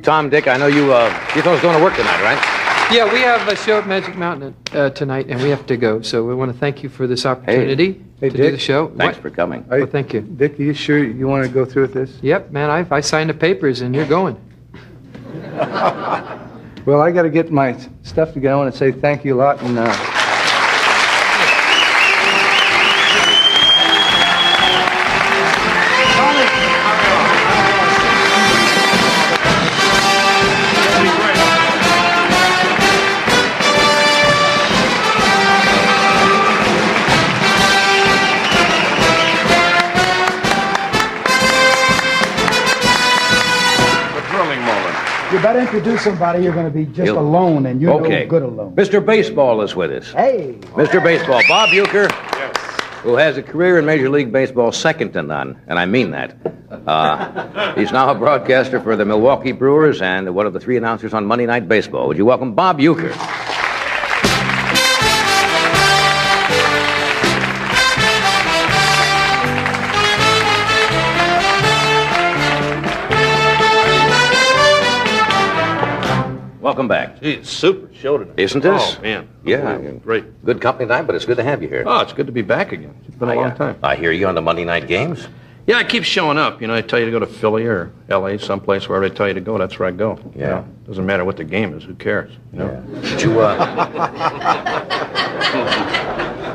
Tom, Dick, I know you fellas going to work tonight, right? Yeah, we have a show at Magic Mountain tonight, and we have to go. So we want to thank you for this opportunity to do the show. Thanks for coming. Well, thank you. Dick, are you sure you want to go through with this? Yep, man, I signed the papers, and you're going. Well, I got to get my stuff together. I want to say thank you a lot, and you better introduce somebody. You're going to be just alone, and you're no good alone. Mr. Baseball is with us. Hey. Mr. Baseball, Bob Uecker, who has a career in Major League Baseball second to none, and I mean that. He's now a broadcaster for the Milwaukee Brewers and one of the 3 announcers on Monday Night Baseball. Would you welcome Bob Uecker? Welcome back. Gee, it's super show today. Isn't this? Oh, man. Yeah. Great. Good company tonight, but it's good to have you here. Oh, it's good to be back again. It's been a long time. I hear you on the Monday night games. Yeah, I keep showing up. You know, I tell you to go to Philly or L.A., someplace, wherever they tell you to go, that's where I go. Yeah. You know, doesn't matter what the game is. Who cares? You know? Yeah. Did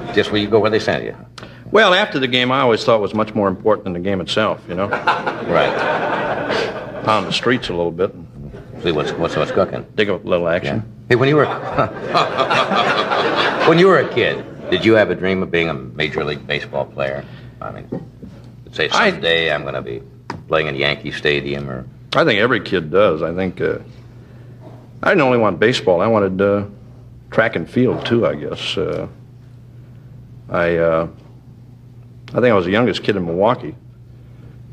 you, just where you go where they send you? Well, after the game, I always thought was much more important than the game itself, you know? Right. Pound the streets a little bit. See what's cooking. Dig up a little action. Yeah. Hey, when you were a kid, did you have a dream of being a Major League Baseball player? I mean, say someday I'm going to be playing in Yankee Stadium, or I think every kid does. I think I didn't only want baseball. I wanted track and field too, I guess. I think I was the youngest kid in Milwaukee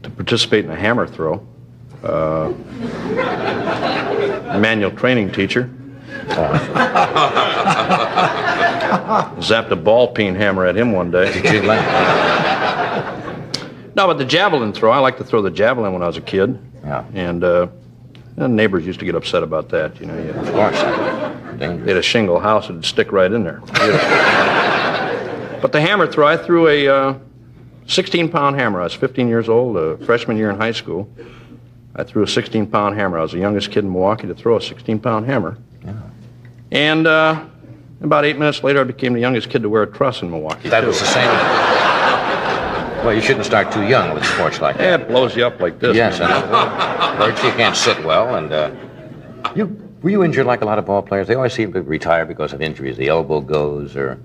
to participate in a hammer throw. Manual training teacher. Zapped a ball peen hammer at him one day. No, but the javelin throw, I liked to throw the javelin when I was a kid. Yeah. And the neighbors used to get upset about that, you know. Of course. They had a shingle house, it'd stick right in there. But the hammer throw, I threw a 16-pound hammer. I was 15 years old, freshman year in high school. I threw a 16-pound hammer. I was the youngest kid in Milwaukee to throw a 16-pound hammer. Yeah. And about 8 minutes later, I became the youngest kid to wear a truss in Milwaukee. That was the same. Well, you shouldn't start too young with sports like that. Yeah, it blows you up like this. Yes, and hurts you can't sit well. And were you injured like a lot of ball players? They always seem to retire because of injuries. The elbow goes or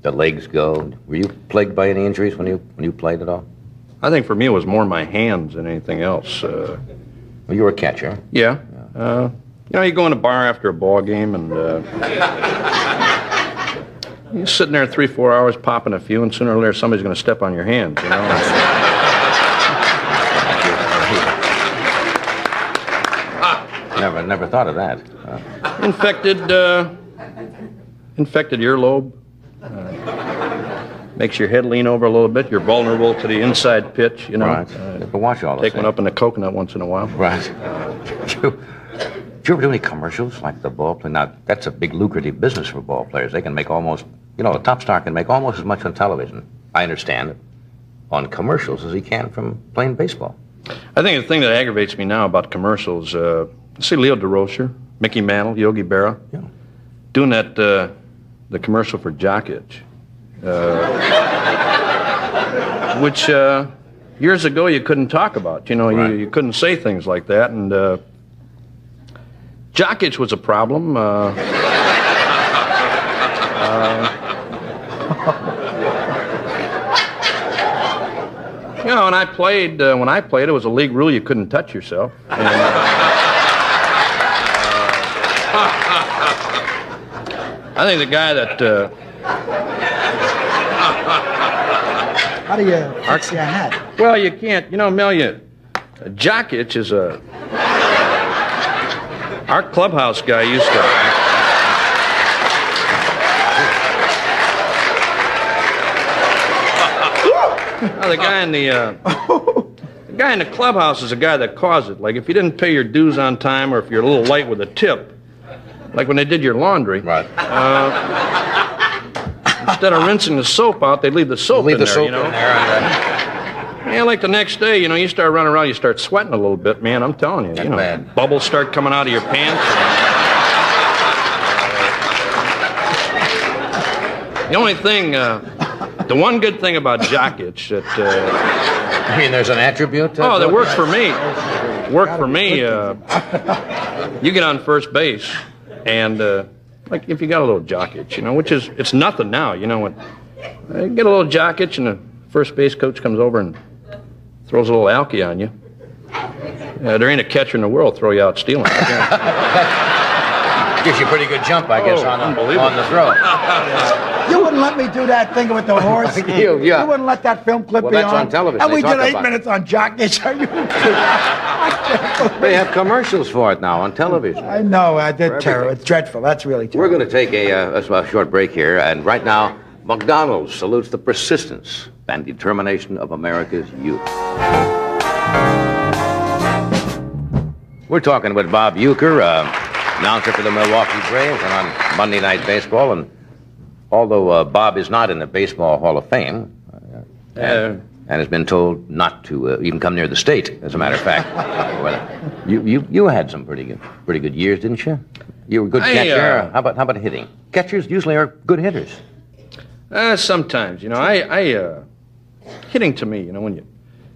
the legs go. Were you plagued by any injuries when you played at all? I think for me it was more my hands than anything else. Well, you were a catcher. Yeah. You know, you go in a bar after a ball game and you're sitting there 3-4 hours popping a few, and sooner or later somebody's going to step on your hands, you know. Never thought of that. Infected earlobe. Makes your head lean over a little bit. You're vulnerable to the inside pitch, you know. Right. You have to watch all this. Take one up in the coconut once in a while. Right. Did you ever do any commercials like the ball play? Now, that's a big lucrative business for ball players. They can make almost, you know, a top star can make almost as much on television, I understand, on commercials as he can from playing baseball. I think the thing that aggravates me now about commercials, see Leo DeRocher, Mickey Mantle, Yogi Berra, doing that, the commercial for Jock Itch. Which years ago you couldn't talk about. You know, right. you couldn't say things like that. And Jock Itch was a problem. You know, when I played, it was a league rule you couldn't touch yourself. And, I think the guy that. How do you fix your hat? Well, you can't. You know, Mel, Jock Itch is a. Our clubhouse guy used to. The guy in the clubhouse is a guy that caused it. Like, if you didn't pay your dues on time or if you're a little light with a tip, like when they did your laundry, Right. Instead of rinsing the soap out, they'd leave the soap in there, you know? in there. Yeah, like the next day, you know, you start running around, you start sweating a little bit, man, I'm telling you. You know, bad. bubbles start coming out of your pants. The only thing, the one good thing about jock itch that... I mean, there's an attribute to that it? works for me. Worked for me. You get on first base, and like if you got a little jock itch, you know, which is, it's nothing now, you know, when you get a little jock itch and the first base coach comes over and throws a little alky on you. There ain't a catcher in the world throw you out stealing. Gives you a pretty good jump, I guess, on the throw. You wouldn't let me do that thing with the horse. Yeah. You wouldn't let that film clip Well, be that's on. on television. And They we talk did 8 about it. minutes on jock itch. Are you They have commercials for it now on television. I know, I did terrible. It's dreadful. That's really terrible. We're going to take a short break here, and right now, McDonald's salutes the persistence and determination of America's youth. We're talking with Bob Uecker, announcer for the Milwaukee Braves, and on Monday Night Baseball. And although Bob is not in the Baseball Hall of Fame, and has been told not to even come near the state, as a matter of fact, you had some pretty good years, didn't you? You were a good catcher. How about hitting? Catchers usually are good hitters. Sometimes, you know, hitting to me, you know, it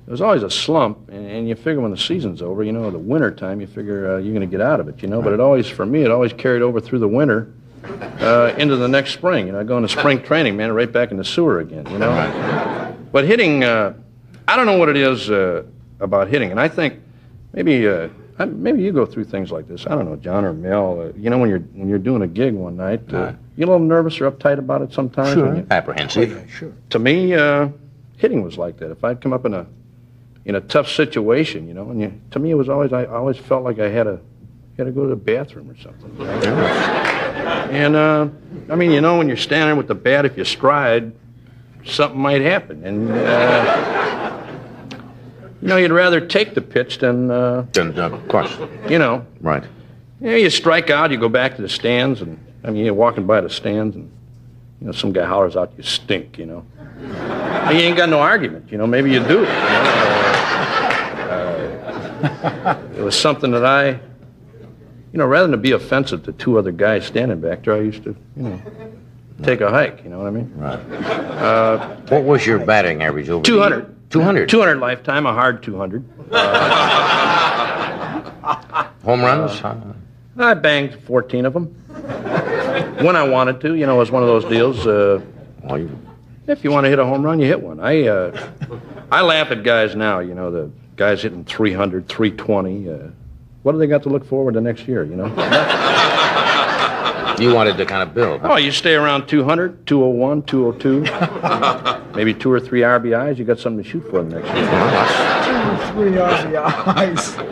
was always a slump, and you figure when the season's over, you know, the winter time, you figure you're going to get out of it, you know. But for me, it always carried over through the winter into the next spring. You know, going to spring training, man, right back in the sewer again, you know. But hitting, I don't know what it is about hitting, and I think maybe you go through things like this. I don't know, John or Mel. You know, when you're doing a gig one night, you a little nervous or uptight about it sometimes. Sure. Apprehensive. Sure. To me, hitting was like that. If I'd come up in a tough situation, you know, to me it was always, I always felt like I had to go to the bathroom or something. You know? And I mean, you know, when you're standing with the bat, if you stride, something might happen, and you know, you'd rather take the pitch than Of course. you know. Right. Yeah, you strike out, you go back to the stands, and I mean, you're walking by the stands, and you know, some guy hollers out, "You stink," you know. And you ain't got no argument, you know. Maybe you do. You know? It was something that I, you know, rather than be offensive to two other guys standing back there, I used to, you know, take a hike. You know what I mean? Right. What was your batting average over 200. 200. 200 lifetime, a hard 200. Home runs? I banged 14 of them when I wanted to. You know, it was one of those deals. If you want to hit a home run, you hit one. I laugh at guys now. You know, the guys hitting 300, 320. What do they got to look forward to next year? You know. You wanted to kind of build. Huh? Oh, you stay around 200, 201, 202, maybe 2 or 3 RBIs. You got something to shoot for the next year. 3 RBIs.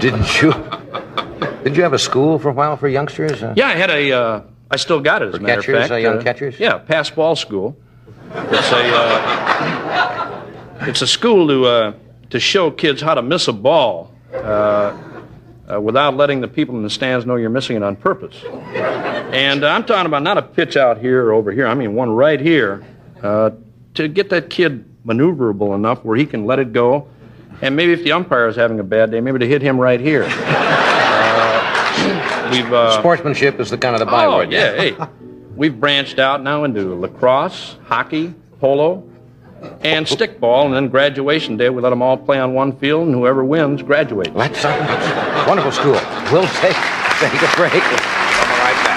Did you have a school for a while for youngsters? Yeah, I had I still got it, as a matter of catchers, fact. young catchers? Yeah, pass ball school. It's a school to show kids how to miss a ball without letting the people in the stands know you're missing it on purpose. And I'm talking about not a pitch out here or over here. I mean one right here to get that kid maneuverable enough where he can let it go. And maybe if the umpire is having a bad day, maybe to hit him right here. Sportsmanship is the kind of the byword. Oh, yeah, hey. We've branched out now into lacrosse, hockey, polo, and stickball, and then graduation day, we let them all play on one field, and whoever wins graduates. That's a wonderful school. We'll take a break. We'll come right back.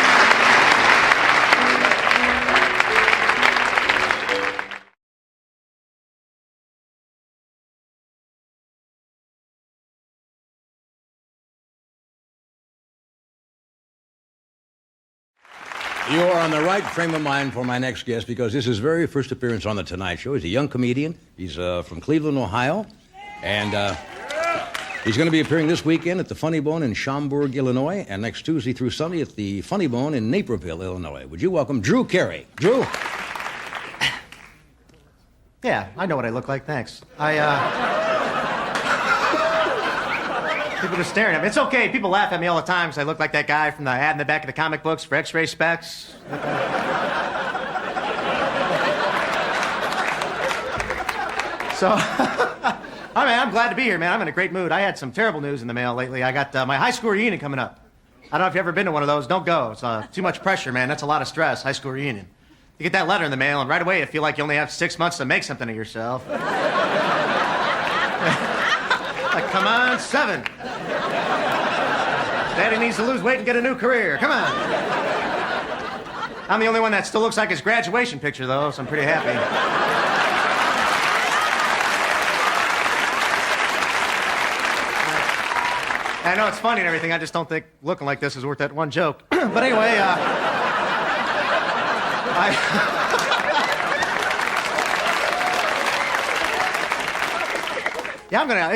You are on the right frame of mind for my next guest because this is his very first appearance on The Tonight Show. He's a young comedian. He's from Cleveland, Ohio. And he's going to be appearing this weekend at the Funny Bone in Schaumburg, Illinois, and next Tuesday through Sunday at the Funny Bone in Naperville, Illinois. Would you welcome Drew Carey? Drew? Yeah, I know what I look like, thanks. People just staring at me. It's okay. People laugh at me all the time because I look like that guy from the ad in the back of the comic books for X-ray specs. So, I mean, I'm glad to be here, man. I'm in a great mood. I had some terrible news in the mail lately. I got my high school reunion coming up. I don't know if you've ever been to one of those. Don't go. It's too much pressure, man. That's a lot of stress, high school reunion. You get that letter in the mail, and right away you feel like you only have 6 months to make something of yourself. Like, come on, 7. Daddy needs to lose weight and get a new career. Come on. I'm the only one that still looks like his graduation picture, though, so I'm pretty happy. I know it's funny and everything. I just don't think looking like this is worth that one joke. But anyway,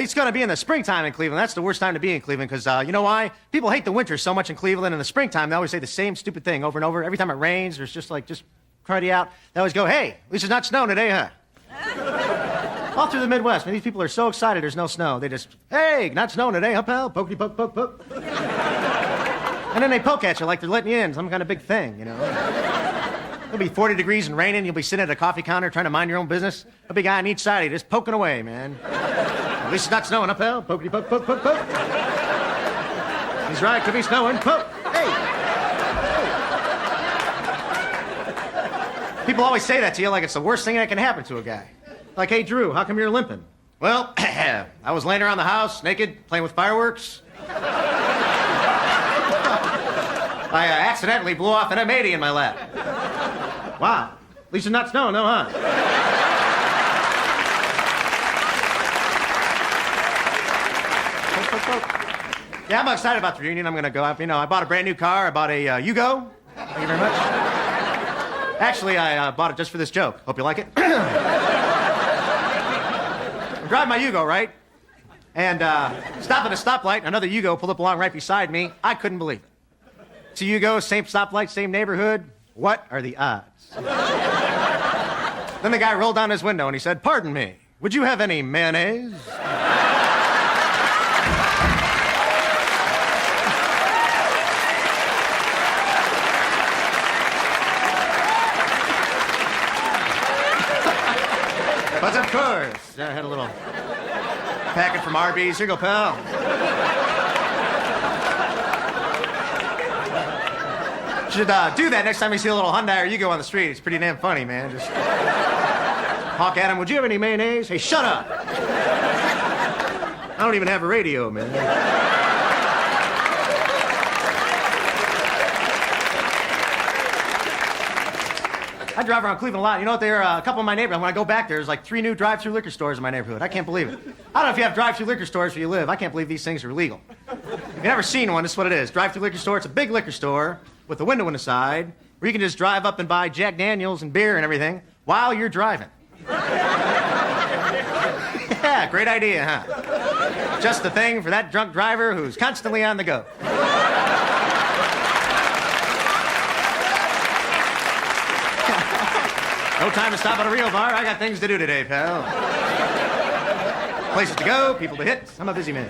it's gonna be in the springtime in Cleveland. That's the worst time to be in Cleveland because you know why? People hate the winter so much in Cleveland. In the springtime, they always say the same stupid thing over and over. Every time it rains, there's just cruddy out. They always go, "Hey, at least it's not snowing today, huh?" All through the Midwest, man, these people are so excited there's no snow. They just, "Hey, not snowing today, huh, pal? Pokey poke, poke, poke." And then they poke at you like they're letting you in, some kind of big thing, you know. It'll be 40 degrees and raining. You'll be sitting at a coffee counter trying to mind your own business. A big guy on each side of you just poking away, man. "At least it's not snowing, huh, pal? Pokey poke, poke, poke, poke." "He's right, could be snowing. Poke. Hey. People always say that to you like it's the worst thing that can happen to a guy. Like, "Hey, Drew, how come you're limping?" "Well, I was laying around the house, naked, playing with fireworks. I accidentally blew off an M80 in my lap." "Wow. At least it's not snowing, though, huh?" Yeah, I'm excited about the reunion. I'm going to go up. You know, I bought a brand new car. I bought a Yugo. Thank you very much. Actually, I bought it just for this joke. Hope you like it. I'm driving my Yugo, right? And stopped at a stoplight. Another Yugo pulled up along right beside me. I couldn't believe it. It's a Yugo, same stoplight, same neighborhood. What are the odds? Then the guy rolled down his window and he said, "Pardon me, would you have any mayonnaise?" But of course, I had a little packet from Arby's. Here you go, pal. Should do that next time you see a little Hyundai or Yugo on the street. It's pretty damn funny, man. Just honk at him. "Would you have any mayonnaise?" "Hey, shut up. I don't even have a radio, man." I drive around Cleveland a lot. You know what? There are a couple of my neighborhoods. When I go back there's like 3 new drive-through liquor stores in my neighborhood. I can't believe it. I don't know if you have drive-through liquor stores where you live. I can't believe these things are illegal. If you've never seen one, this is what it is. Drive-through liquor store. It's a big liquor store with a window on the side where you can just drive up and buy Jack Daniels and beer and everything while you're driving. Yeah, great idea, huh? Just the thing for that drunk driver who's constantly on the go. No time to stop at a real bar. I got things to do today, pal. Places to go, people to hit. I'm a busy man.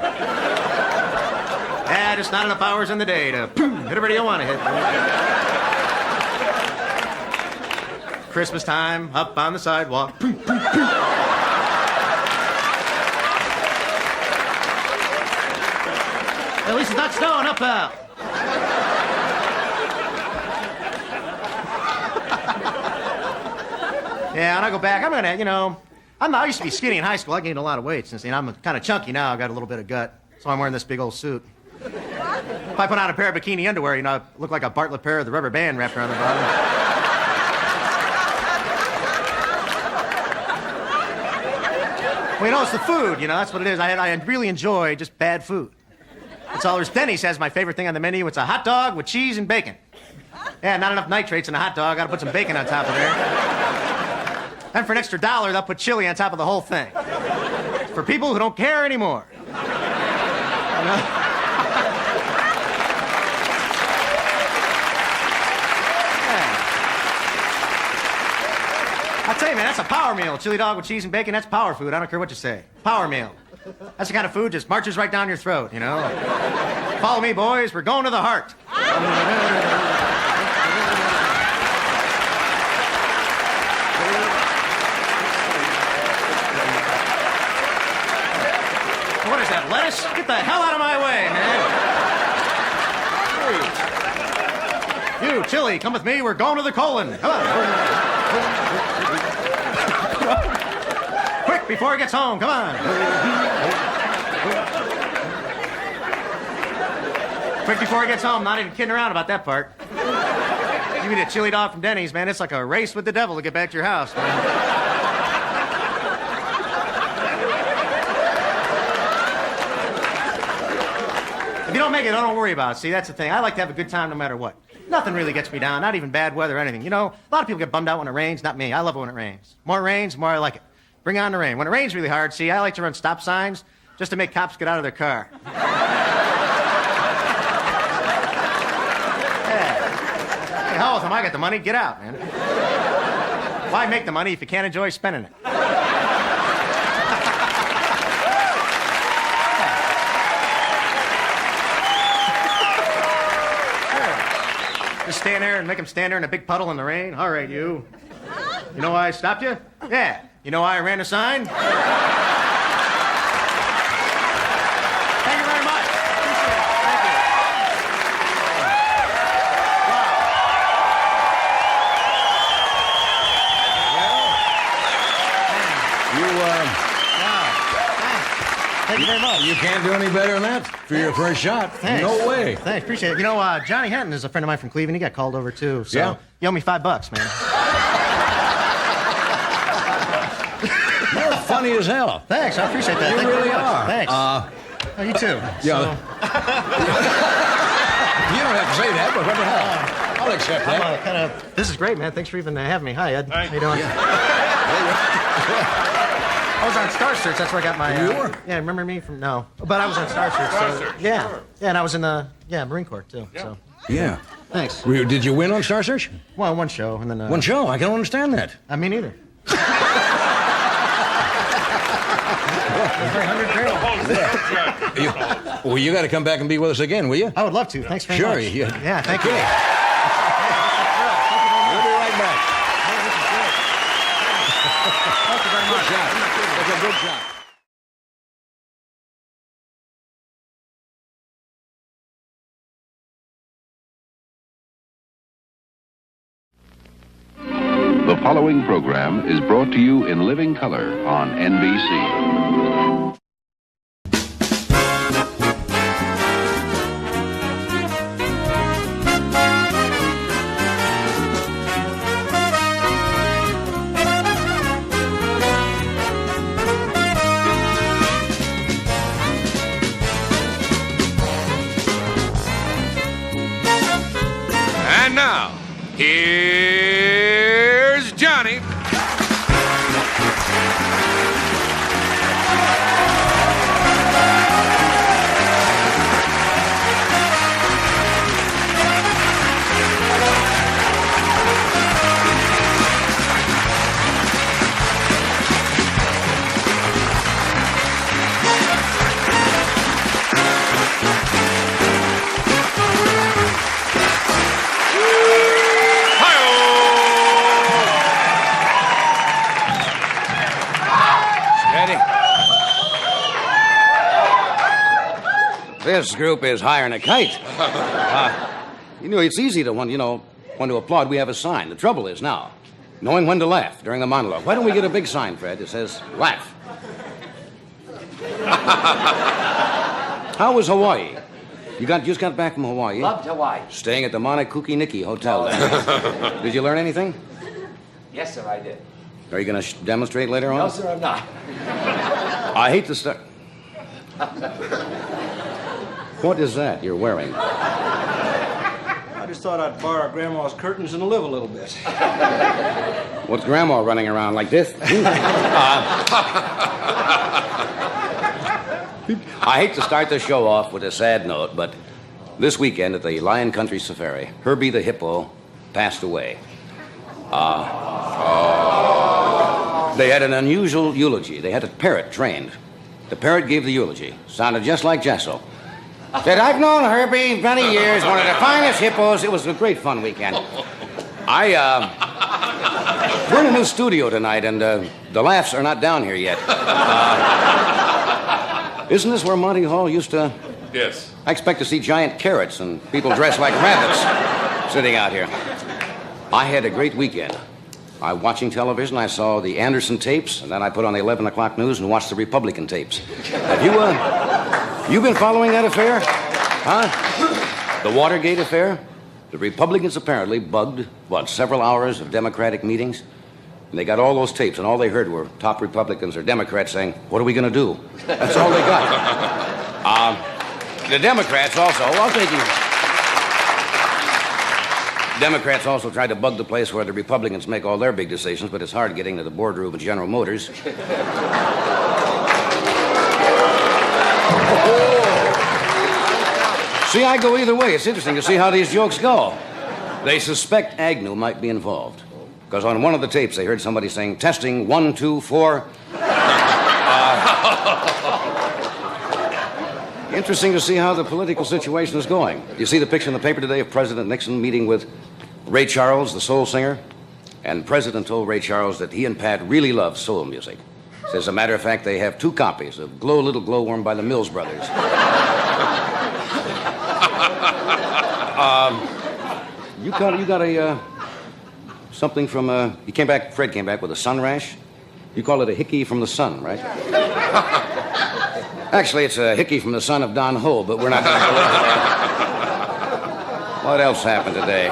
Yeah, just not enough hours in the day to hit everybody you want to hit. Christmas time, up on the sidewalk. At least it's not snowing, up, pal. Yeah, and I go back. I'm gonna, I used to be skinny in high school. I gained a lot of weight since then. I'm kind of chunky now. I've got a little bit of gut, so I'm wearing this big old suit. If I put on a pair of bikini underwear, I look like a Bartlett pear with the rubber band wrapped around the bottom. Well, it's the food. That's what it is. I really enjoy just bad food. That's all. There's Denny's has my favorite thing on the menu. It's a hot dog with cheese and bacon. Yeah, not enough nitrates in a hot dog. Got to put some bacon on top of there. And for an extra $1, they'll put chili on top of the whole thing. For people who don't care anymore. I tell you, man, that's a power meal. Chili dog with cheese and bacon, that's power food. I don't care what you say. Power meal. That's the kind of food just marches right down your throat, you know? Follow me, boys. We're going to the heart. What is that, lettuce? Get the hell out of my way, man. You, Chili, come with me. We're going to the colon. Come on. Quick, before he gets home. Come on. Quick, before he gets home. Not even kidding around about that part. You eat a chili dog from Denny's, man. It's like a race with the devil to get back to your house, man. If you don't make it, don't worry about it. See, that's the thing. I like to have a good time no matter what. Nothing really gets me down, not even bad weather or anything. You know, a lot of people get bummed out when it rains. Not me. I love it when it rains. More it rains, the more I like it. Bring on the rain. When it rains really hard, see, I like to run stop signs just to make cops get out of their car. Yeah. Hey, hell with them. I got the money. Get out, man. Why make the money if you can't enjoy spending it? Just stand there and make them stand there in a big puddle in the rain. All right, you. You know why I stopped you? Yeah. You know why I ran a sign? Thank you very much. Appreciate it. Thank you. Thank you very much. You can't do any better than that for your first shot. Thanks. No way. Thanks, appreciate it. You know, Johnny Henton is a friend of mine from Cleveland. He got called over, too. So Yeah? you owe me $5, man. You're funny as hell. Thanks, I appreciate that. You Thank really very much. are. Thanks. Oh, you too. Yeah. You don't have to say that, but what the hell? I'll accept that. This is great, man. Thanks for even having me. Hi, Ed. How you doing? I was on Star Search. That's where I got my... You were? Yeah, remember me from... No. But I was on Star Search. Star So, Search, yeah. sure. Yeah, and I was in the Marine Corps, too. Yeah. So, Yeah. thanks. Did you win on Star Search? Well, one show, and then... One show? I can understand that. Me neither. 100 grand. Well, you got to come back and be with us again, will you? I would love to. Thanks very Sure, much. yeah. Yeah, thank you. We'll be right back. Thank you very much. That's a good shot. The following program is brought to you in living color on NBC. And now, here's Johnny. This group is higher than a kite. It's easy to when to applaud. We have a sign. The trouble is now knowing when to laugh during the monologue. Why don't we get a big sign, Fred, that says laugh? How was Hawaii? You just got back from Hawaii. Loved Hawaii. Staying at the Monekuki Nikki Hotel there. Did you learn anything? Yes, sir, I did. Are you going to demonstrate later on? No, sir, I'm not. I hate to start. What is that you're wearing? I just thought I'd borrow Grandma's curtains and live a little bit. What's Grandma running around like this? I hate to start the show off with a sad note, but this weekend at the Lion Country Safari, Herbie the hippo passed away. They had an unusual eulogy. They had a parrot trained. The parrot gave the eulogy. Sounded just like Jessel. Said, I've known Herbie many years, one of the finest hippos. It was a great fun weekend. We're in a new studio tonight, and the laughs are not down here yet. Isn't this where Monty Hall used to... Yes. I expect to see giant carrots and people dressed like rabbits sitting out here. I had a great weekend. Watching television, I saw the Anderson tapes, and then I put on the 11 o'clock news and watched the Republican tapes. Have you been following that affair? Huh? The Watergate affair? The Republicans apparently bugged, several hours of Democratic meetings? And they got all those tapes, and all they heard were top Republicans or Democrats saying, what are we going to do? That's all they got. The Democrats also, Democrats also tried to bug the place where the Republicans make all their big decisions, but it's hard getting to the boardroom at General Motors. See, I go either way. It's interesting to see how these jokes go. They suspect Agnew might be involved. Because on one of the tapes, they heard somebody saying, testing, 1, 2, 4. Interesting to see how the political situation is going. You see the picture in the paper today of President Nixon meeting with Ray Charles, the soul singer? And the president told Ray Charles that he and Pat really love soul music. Says, as a matter of fact, they have 2 copies of Glow Little Glowworm by the Mills Brothers. You got a, something from, Fred came back with a sun rash. You call it a hickey from the sun, right? Actually, it's a hickey from the son of Don Ho, but we're not going to go into that. What else happened today?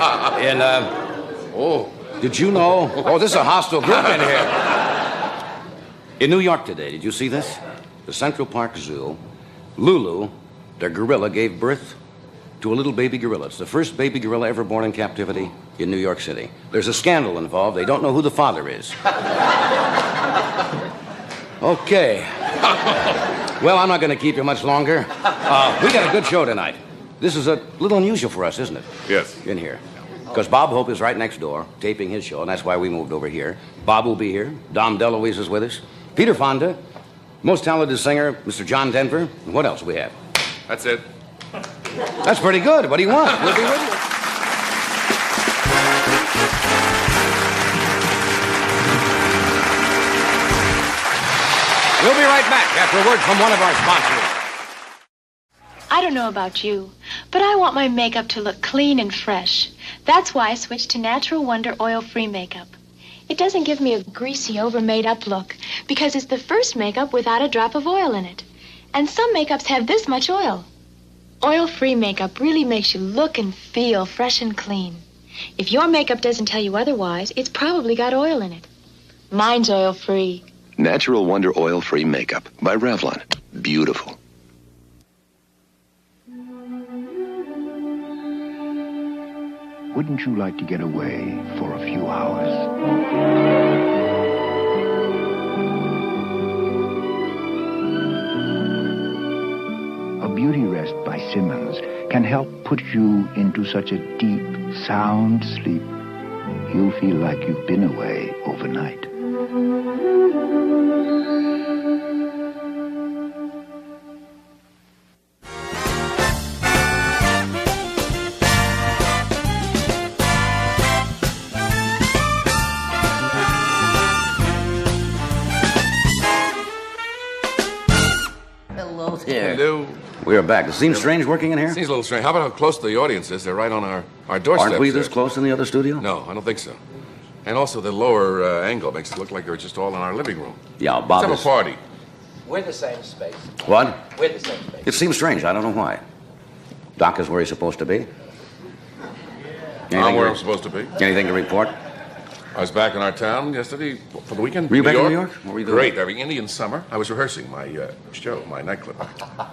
Did you know? Oh, this is a hostile group in here. In New York today, did you see this? The Central Park Zoo, Lulu, their gorilla, gave birth to a little baby gorilla. It's the first baby gorilla ever born in captivity in New York City. There's a scandal involved. They don't know who the father is. Okay. Well, I'm not going to keep you much longer. We got a good show tonight. This is a little unusual for us, isn't it? Yes. In here. Because Bob Hope is right next door, taping his show, and that's why we moved over here. Bob will be here. Dom DeLuise is with us. Peter Fonda, most talented singer, Mr. John Denver. And what else we have? That's it. That's pretty good. What do you want? We'll be with you. We'll be right back after a word from one of our sponsors. I don't know about you, but I want my makeup to look clean and fresh. That's why I switched to Natural Wonder oil-free makeup. It doesn't give me a greasy, over-made-up look because it's the first makeup without a drop of oil in it. And some makeups have this much oil. Oil-free makeup really makes you look and feel fresh and clean. If your makeup doesn't tell you otherwise, it's probably got oil in it. Mine's oil-free. Natural Wonder Oil-Free Makeup by Revlon. Beautiful. Wouldn't you like to get away for a few hours? A Beauty Rest by Simmons can help put you into such a deep, sound sleep, you'll feel like you've been away overnight. Hello. We are back. Does it seem strange working in here? Seems a little strange. How about how close the audience is? They're right on our doorstep. Aren't we this close in the other studio? No, I don't think so. And also the lower angle makes it look like they're just all in our living room. Yeah, Bob. Let's have a party. We're the same space. What? We're the same space. It seems strange. I don't know why. Doc is where he's supposed to be. I'm where I'm supposed to be. Anything to report? I was back in our town yesterday for the weekend. Were you back in New York? What were you doing? Great. Every Indian summer, I was rehearsing my show, my nightclub.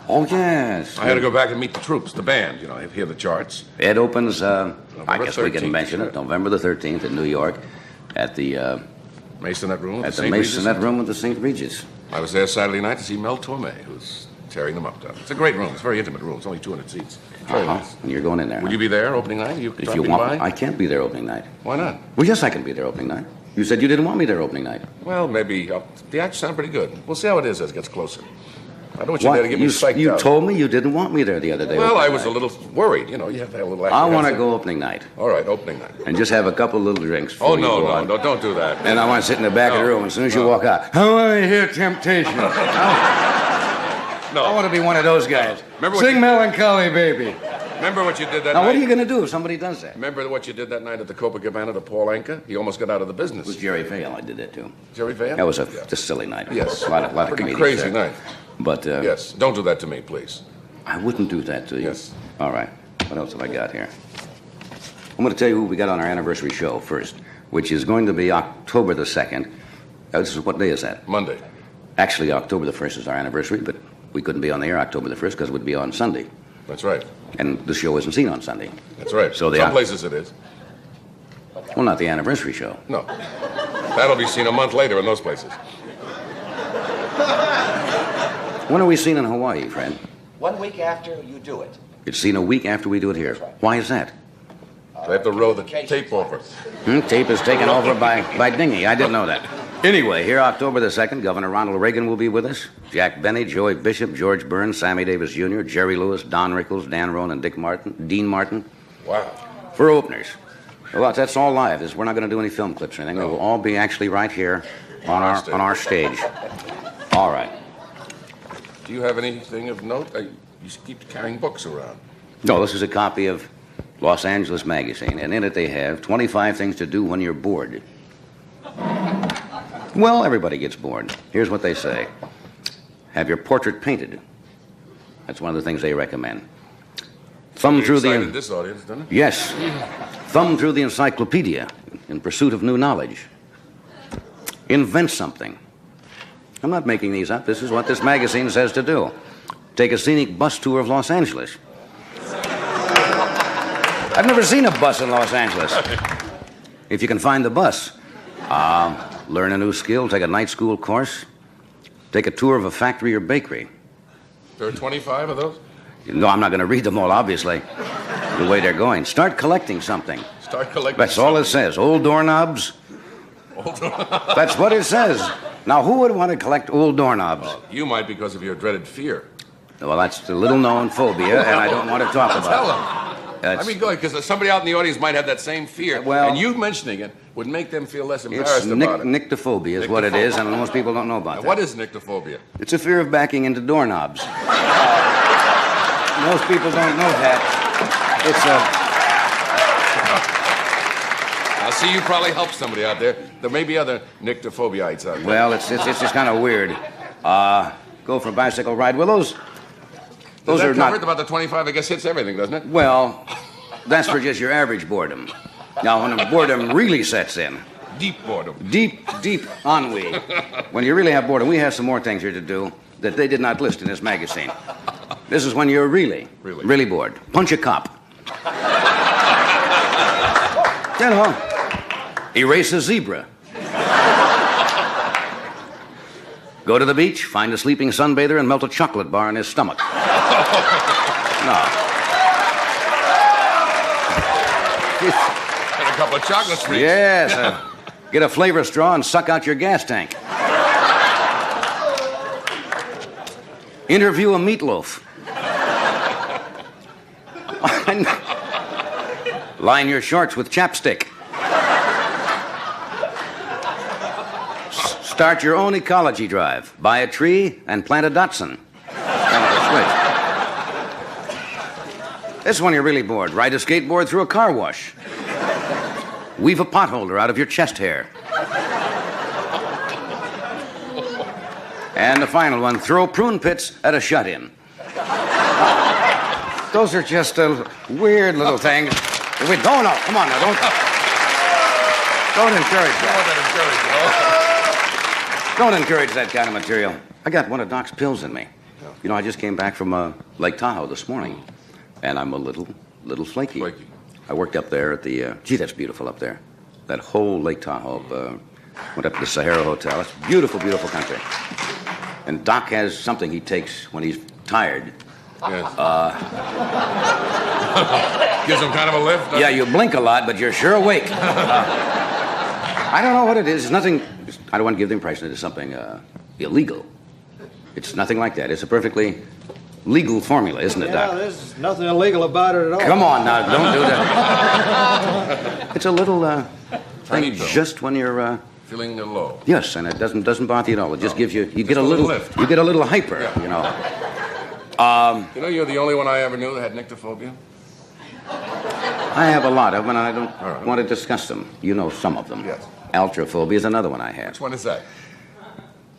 Oh, yes. I had to go back and meet the troops, the band, hear the charts. It opens, I guess 13th, we can mention it, November the 13th in New York at the... Masonette Room. At the Masonette Room with the St. Regis. I was there Saturday night to see Mel Torme, who's tearing them up down. It's a great room. It's a very intimate room. It's only 200 seats. Very nice. And you're going in there. Will you be there opening night? If you want, I can't be there opening night. Why not? Well, yes, I can be there opening night. You said you didn't want me there opening night. Well, maybe. The acts sound pretty good. We'll see how it is as it gets closer. I don't want you there to get me psyched You out. told me you didn't want me there the other day. Well, I opening was a night. little worried. You know, you have to have a little I want to apprehension. go opening night. All right, opening night. And just have a couple little drinks. Oh, before you no, go no, on. no, don't do that. And I want to sit in the back of the room. As soon as you walk out, I want to hear Temptation. No. I want to be one of those guys. Remember what Sing you- Melancholy Baby. Remember what you did that Now, night? what are you going to do if somebody does that? Remember what you did that night at the Copacabana to Paul Anka? He almost got out of the business. It was Jerry Vale. I did that too. Jerry Vale? That was a just silly night. Yes. A lot of Pretty comedians crazy there. night. But Yes. Don't do that to me, please. I wouldn't do that to you. Yes. All right. What else have I got here? I'm going to tell you who we got on our anniversary show first, which is going to be October the 2nd. What day is that? Monday. Actually, October the 1st is our anniversary, but we couldn't be on the air October the 1st because it would be on Sunday. That's right. And the show isn't seen on Sunday. That's right. So Some places it is. Well, not the anniversary show. No. That'll be seen a month later in those places. When are we seen in Hawaii, Fred? 1 week after you do it. It's seen a week after we do it here. Why is that? They have to roll the tape over. Tape is taken over by Dingy. I didn't know that. Anyway, here October the 2nd, Governor Ronald Reagan will be with us. Jack Benny, Joey Bishop, George Burns, Sammy Davis Jr., Jerry Lewis, Don Rickles, Dan Roan, and Dean Martin. Wow. For openers. Well, that's all live. We're not going to do any film clips or anything. No. It will all be actually right here on our stage. All right. Do you have anything of note? You keep carrying books around. No, this is a copy of Los Angeles Magazine, and in it they have 25 things to do when you're bored. Well, everybody gets bored. Here's what they say. Have your portrait painted. That's one of the things they recommend. Thumb through excited this audience, doesn't it? Yes. Thumb through the encyclopedia in pursuit of new knowledge. Invent something. I'm not making these up. This is what this magazine says to do. Take a scenic bus tour of Los Angeles. I've never seen a bus in Los Angeles. If you can find the bus. Learn a new skill, take a night school course, take a tour of a factory or bakery. There are 25 of those? No, I'm not going to read them all, obviously, the way they're going. Start collecting something. Start collecting That's all it says. Old doorknobs. That's what it says. Now, who would want to collect old doorknobs? You might because of your dreaded fear. Well, that's the little-known phobia, and I don't want to talk about Tell it. them. That's- I mean, go ahead, because somebody out in the audience might have that same fear. Well- and you mentioning it would make them feel less It's embarrassed about it. nyctophobia is what it is, and most people don't know about Now, that. what is nyctophobia? It's a fear of backing into doorknobs. Most people don't know that. It's a... I'll see you probably help somebody out there. There may be other nyctophobia-ites out there. Well, it's just kind of weird. Go for a bicycle ride. Well, those Does that are cover not... it? About the 25, I guess, hits everything, doesn't it? Well, that's for just your average boredom. Now, when the boredom really sets in, Deep boredom. deep ennui, when you really have boredom, we have some more things here to do that they did not list in this magazine. This is when you're really bored. Punch a cop. You know, erase a zebra. Go to the beach, find a sleeping sunbather, and melt a chocolate bar in his stomach. No. And a couple of chocolate streaks. Yes. Get a flavor straw and suck out your gas tank. Interview a meatloaf. Line your shorts with chapstick. Start your own ecology drive. Buy a tree and plant a Datsun. This is when you're really bored. Ride a skateboard through a car wash. Weave a potholder out of your chest hair. And the final one, throw prune pits at a shut-in. Those are just weird little things. No, come on now, don't encourage that. Don't encourage that kind of material. I got one of Doc's pills in me. You know, I just came back from Lake Tahoe this morning, and I'm a little flaky. I worked up there at the, gee, that's beautiful up there. That whole Lake Tahoe, went up to the Sahara Hotel. It's beautiful, beautiful country. And Doc has something he takes when he's tired. Yes. Gives him kind of a lift. Yeah, you blink a lot, but you're sure awake. I don't know what it is. It's nothing. I don't want to give the impression that it's something illegal. It's nothing like that. It's a perfectly legal formula, isn't it, Yeah, Doc? there's nothing illegal about it at all. Come on now, don't do that. It's a little thing just when you're Feeling low. yes, and it doesn't bother you at all. It just gives you get a a little lift. you get a little hyper, you know. You know, you're the only one I ever knew that had nyctophobia. I have a lot of them, and I don't want to discuss them. You know some of them. Yes. Altrophobia is another one I have. Which one is that?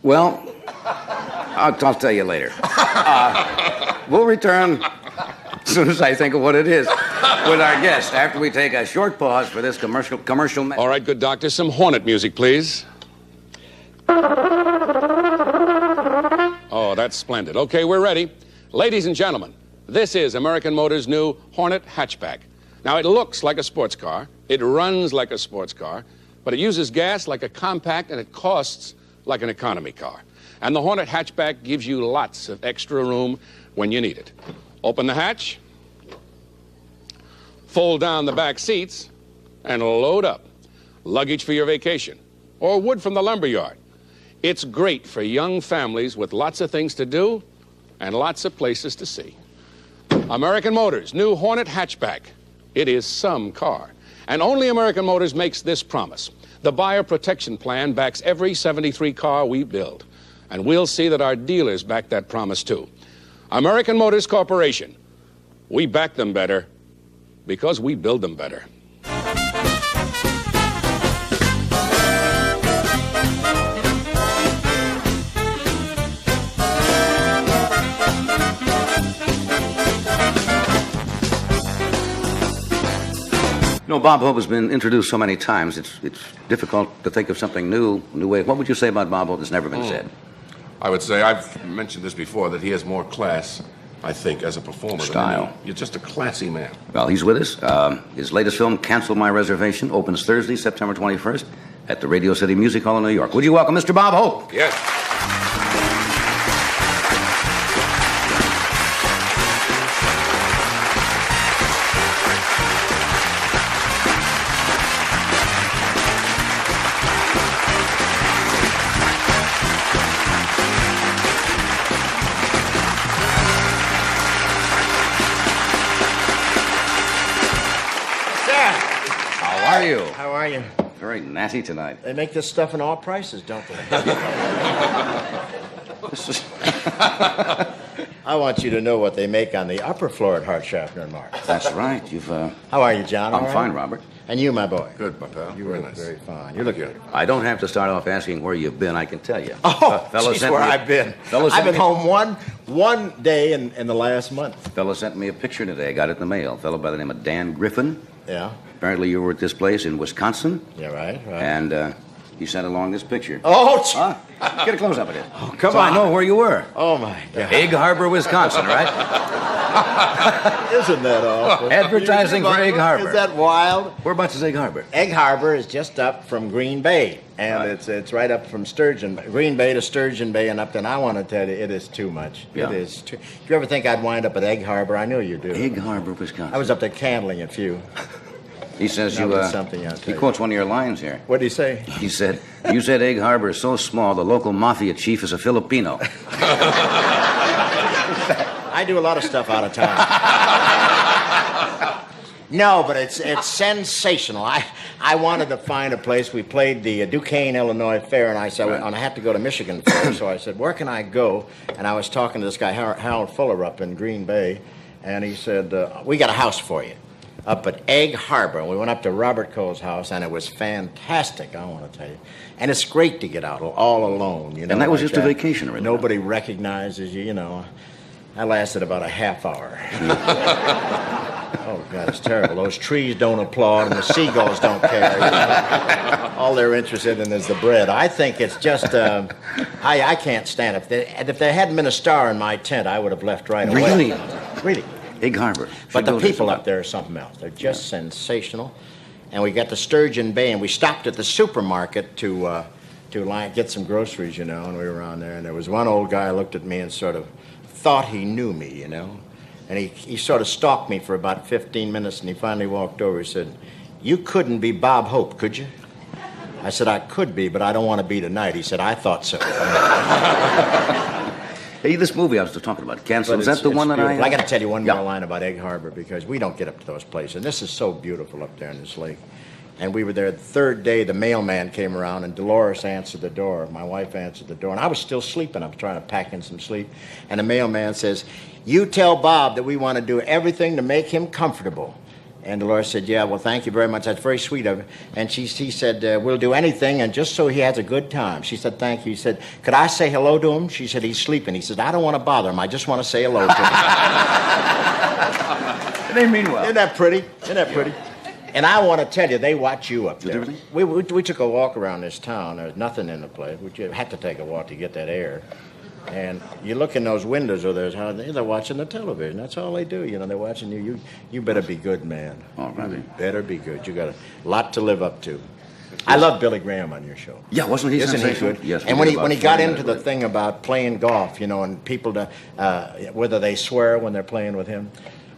Well, I'll tell you later. We'll return as soon as I think of what it is with our guest after we take a short pause for this commercial. All right, good doctor. Some Hornet music, please. Oh, that's splendid. Okay, we're ready. Ladies and gentlemen, this is American Motors' new Hornet hatchback. Now, it looks like a sports car, it runs like a sports car, but it uses gas like a compact, and it costs like an economy car. And the Hornet hatchback gives you lots of extra room when you need it. Open the hatch, fold down the back seats, and load up. Luggage for your vacation, or wood from the lumberyard. It's great for young families with lots of things to do and lots of places to see. American Motors, new Hornet hatchback. It is some car. And only American Motors makes this promise. The buyer protection plan backs every 73 car we build. And we'll see that our dealers back that promise too. American Motors Corporation. We back them better because we build them better. You know, Bob Hope has been introduced so many times, it's difficult to think of something new way. What would you say about Bob Hope that's never been said? I would say, I've mentioned this before, that he has more class, I think, as a performer. Style. Than you're just a classy man. Well, he's with us. His latest film, Cancel My Reservation, opens Thursday, September 21st at the Radio City Music Hall in New York. Would you welcome Mr. Bob Hope? Yes. How are you? How are you? Very natty tonight. They make this stuff in all prices, don't they? I want you to know what they make on the upper floor at Hart, Schaffner & Martin. That's right. You've. How are you, John? I'm All fine, right? Robert. And you, my boy? Good, my pal. You Very look nice. very fine. You look good. I don't have to start off asking where you've been. I can tell you. Oh, Fella geez, sent where me a- I've been. Fella I've sent been me- home one day in the last month. Fella sent me a picture today. I got it in the mail. A fellow by the name of Dan Griffin. Yeah. Apparently you were at this place in Wisconsin. Yeah, right. And he sent along this picture. Oh, Get a close-up of it. Oh, come so on. I know where you were. Oh, my God. Egg Harbor, Wisconsin, right? Isn't that awful? Advertising for Egg Harbor. Is that wild? Whereabouts is Egg Harbor? Egg Harbor is just up from Green Bay, and Right. it's right up from Green Bay to Sturgeon Bay and up. And I want to tell you, it is too much. Yeah. It is too. Do you ever think I'd wind up at Egg Harbor? I know you do. Egg Harbor, Wisconsin. I was up there candling a few. He says That you. was something, I'll tell He you. quotes one of your lines here. What did he say? He said, "You said Egg Harbor is so small, the local mafia chief is a Filipino." I do a lot of stuff out of town. No, but it's sensational. I wanted to find a place. We played the Duquesne, Illinois Fair, and I said, and I had to go to Michigan Fair, so I said, where can I go? And I was talking to this guy, Harold Fuller, up in Green Bay, and he said, we got a house for you up at Egg Harbor. And we went up to Robert Cole's house, and it was fantastic, I want to tell you. And it's great to get out all alone, you know. And that was like just a vacation, really. Nobody recognizes you, you know. I lasted about a half hour. Oh, God, it's terrible. Those trees don't applaud and the seagulls don't care. You know? All they're interested in is the bread. I think it's just, I can't stand it. If there hadn't been a star in my tent, I would have left right away. Really? Really. Egg Harbor. But the Should go people there up there are something else. They're just sensational. And we got to Sturgeon Bay, and we stopped at the supermarket to get some groceries, you know, and we were around there. And there was one old guy who looked at me and sort of thought he knew me, you know. And he sort of stalked me for about 15 minutes, and he finally walked over. He said, "You couldn't be Bob Hope, could you?" I said, "I could be, but I don't want to be tonight." He said, "I thought so." Hey, this movie I was just talking about, Cancel, But is that the it's one that beautiful. I... I got to tell you one more line about Egg Harbor because we don't get up to those places. And this is so beautiful up there in this lake. And we were there the third day. The mailman came around, and Dolores answered the door. My wife answered the door, and I was still sleeping. I was trying to pack in some sleep. And the mailman says, "You tell Bob that we want to do everything to make him comfortable." And Dolores said, "Yeah, well, thank you very much. That's very sweet of you." And he said, "We'll do anything, and just so he has a good time." She said, "Thank you." He said, "Could I say hello to him?" She said, "He's sleeping." He said, "I don't want to bother him. I just want to say hello to him." They mean well. Isn't that pretty? Isn't that pretty? And I want to tell you, they watch you up there. We took a walk around this town. There's nothing in the place. We had to take a walk to get that air. And you look in those windows or there's how they're watching the television. That's all they do. You know, they're watching you. You better be good, man. All right. You better be good. You got a lot to live up to. I love Billy Graham on your show. Yeah, wasn't he Isn't he sensational? good? Yes. And when he got into the thing about playing golf, you know, and people whether they swear when they're playing with him,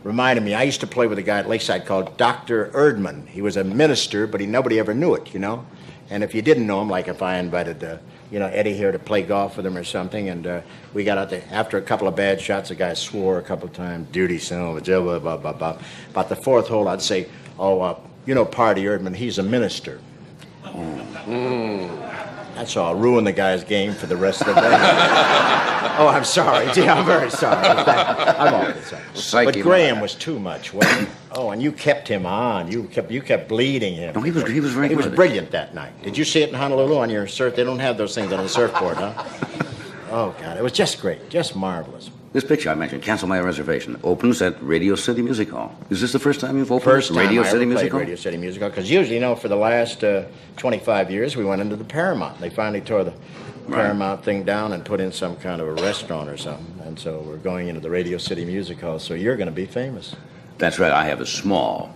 reminded me. I used to play with a guy at Lakeside called Dr. Erdman. He was a minister, but nobody ever knew it, you know. And if you didn't know him, like if I invited Eddie here to play golf with him or something, and we got out there after a couple of bad shots, the guy swore a couple of times, "Duty, son, blah, blah, blah, blah, blah." About the fourth hole, I'd say, Party Erdman, he's a minister. That's all. Ruin the guy's game for the rest of the day. Oh, I'm sorry. Yeah, I'm very sorry. I'm always sorry. But Graham was too much, wasn't he? Oh, and you kept him on. You kept bleeding him. No, he was very good. He was brilliant that night. Did you see it in Honolulu on your surf? They don't have those things on the surfboard, huh? Oh, God. It was just great. Just marvelous. This picture I mentioned, Cancel My Reservation, opens at Radio City Music Hall. Is this the first time you've opened Radio City Music Hall? Radio City Music Hall, because usually, for the last 25 years, we went into the Paramount. They finally tore the Paramount thing down and put in some kind of a restaurant or something. And so we're going into the Radio City Music Hall, so you're going to be famous. That's right. I have a small,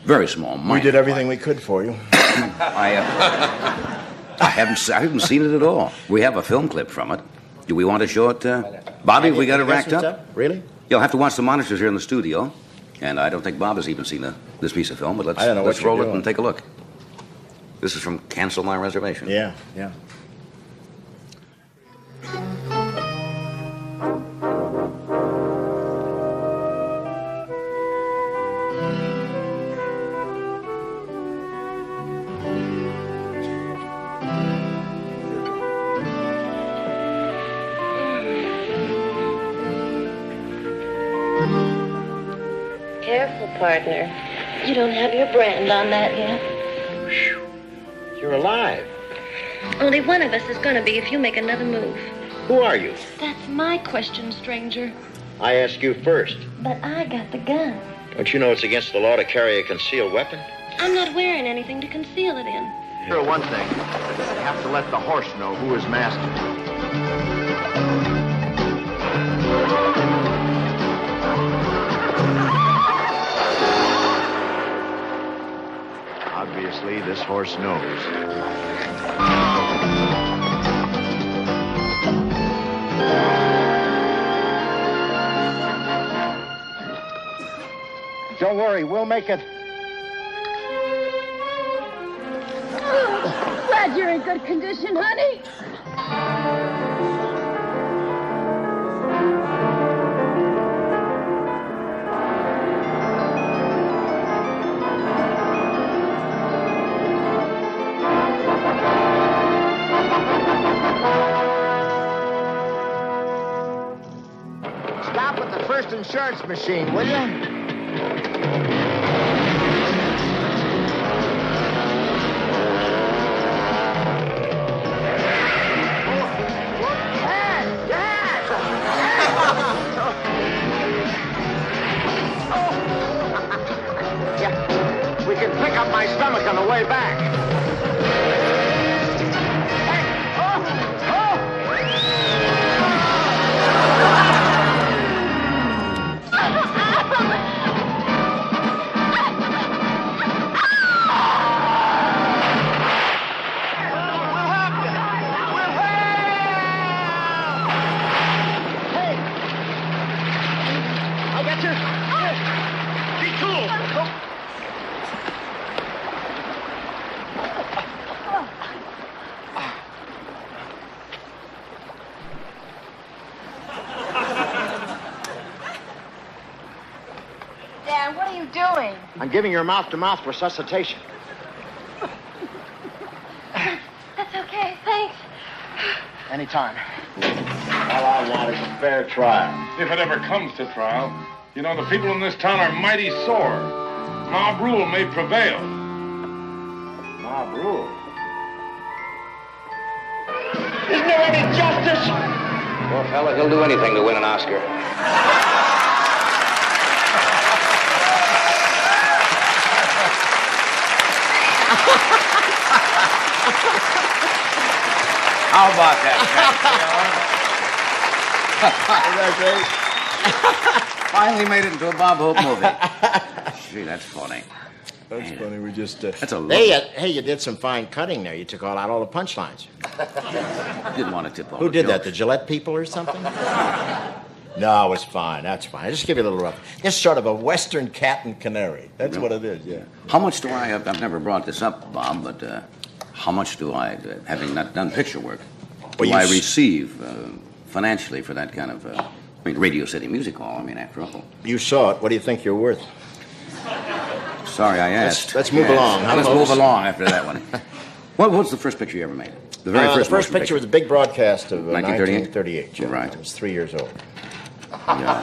very small mic. We did everything we could for you. I haven't seen it at all. We have a film clip from it. Do we want to show it? Bobby, we got it racked up? Really? You'll have to watch the monitors here in the studio. And I don't think Bob has even seen this piece of film, but let's roll it and take a look. This is from Cancel My Reservation. Yeah. Careful, partner. You don't have your brand on that yet. You're alive. Only one of us is going to be if you make another move. Who are you? That's my question, stranger. I ask you first. But I got the gun. Don't you know it's against the law to carry a concealed weapon? I'm not wearing anything to conceal it in. Sure, one thing. You have to let the horse know who is master. Obviously, this horse knows. Don't worry, we'll make it. Glad you're in good condition, honey. Stop at the first insurance machine, will you? Yeah, we can pick up my stomach on the way back. I'll get you. Be cool. Now, what are you doing? I'm giving her mouth-to-mouth resuscitation. That's okay, thanks. Anytime. All I want is a fair trial. If it ever comes to trial, you know, the people in this town are mighty sore. Mob rule may prevail. Mob rule? Isn't there any justice? Poor fella, he'll do anything to win an Oscar. How about that, Isn't that great? Finally made it into a Bob Hope movie. Gee, that's funny. That's funny. We just. That's a Hey, you did some fine cutting there. You took out all the punchlines. Didn't want to tip off. Who did that? The Gillette people or something? No, it was fine. That's fine. I'll just give you a little rough. It's sort of a Western cat and canary. That's what it is. Yeah. How much do I? I've never brought this up, Bob, but how much do I, having not done picture work, do I receive financially for that kind of? I mean, Radio City Music Hall. I mean, after all. You saw it. What do you think you're worth? Sorry, I asked. Let's move along. Let's move along after that one. What's the first picture you ever made? The very first. The first picture was a big broadcast of 1938. 1938. Yeah. Right. I was 3 years old. Yeah.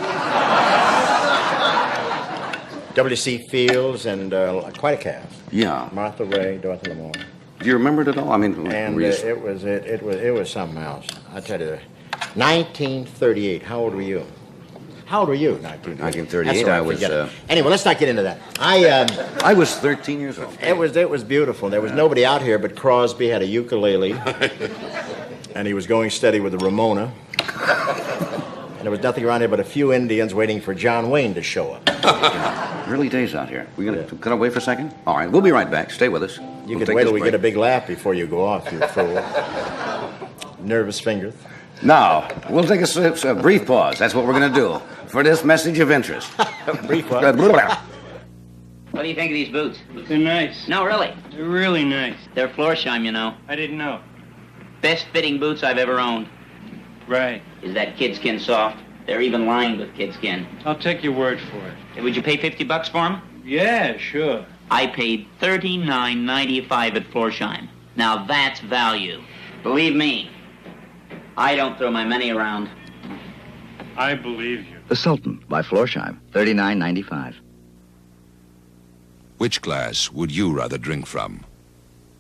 W.C. Fields and quite a cast. Yeah. Martha Ray, Dorothy Lamour. Do you remember it at all? I mean, And it was something else. I tell you, 1938. How old were you? How old were you? 1938. I was. Anyway, let's not get into that. I was 13 years old. It was beautiful. There was nobody out here, but Crosby had a ukulele, and he was going steady with the Ramona. And there was nothing around here but a few Indians waiting for John Wayne to show up. Early days out here. We're going to cut away for a second? All right, we'll be right back. Stay with us. You can wait till we get a big laugh before you go off, you fool. Nervous fingers. Now, we'll take a brief pause. That's what we're going to do for this message of interest. Brief pause. What do you think of these boots? They're nice. No, really. They're really nice. They're Florsheim, you know. I didn't know. Best fitting boots I've ever owned. Right. Is that kid skin soft? They're even lined with kid skin. I'll take your word for it. Hey, would you pay $50 for them? Yeah, sure. I paid $39.95 at Florsheim. Now that's value. Believe me, I don't throw my money around. I believe you. The Sultan by Florsheim, $39.95. Which glass would you rather drink from?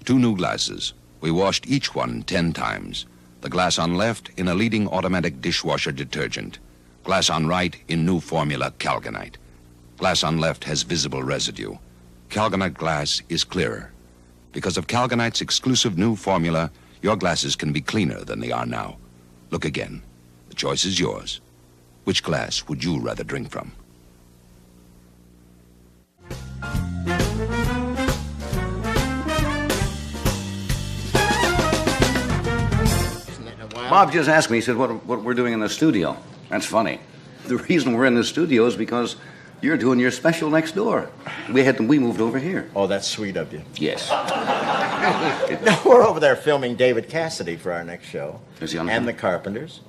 2 new glasses. We washed each one 10 times. The glass on left in a leading automatic dishwasher detergent. Glass on right in new formula Calgonite. Glass on left has visible residue. Calgonite glass is clearer. Because of Calgonite's exclusive new formula, your glasses can be cleaner than they are now. Look again. The choice is yours. Which glass would you rather drink from? Bob just asked me, he said, what we're doing in the studio. That's funny. The reason we're in the studio is because you're doing your special next door. We moved over here. Oh, that's sweet of you. Yes. No, we're over there filming David Cassidy for our next show. Is he on and the Carpenters.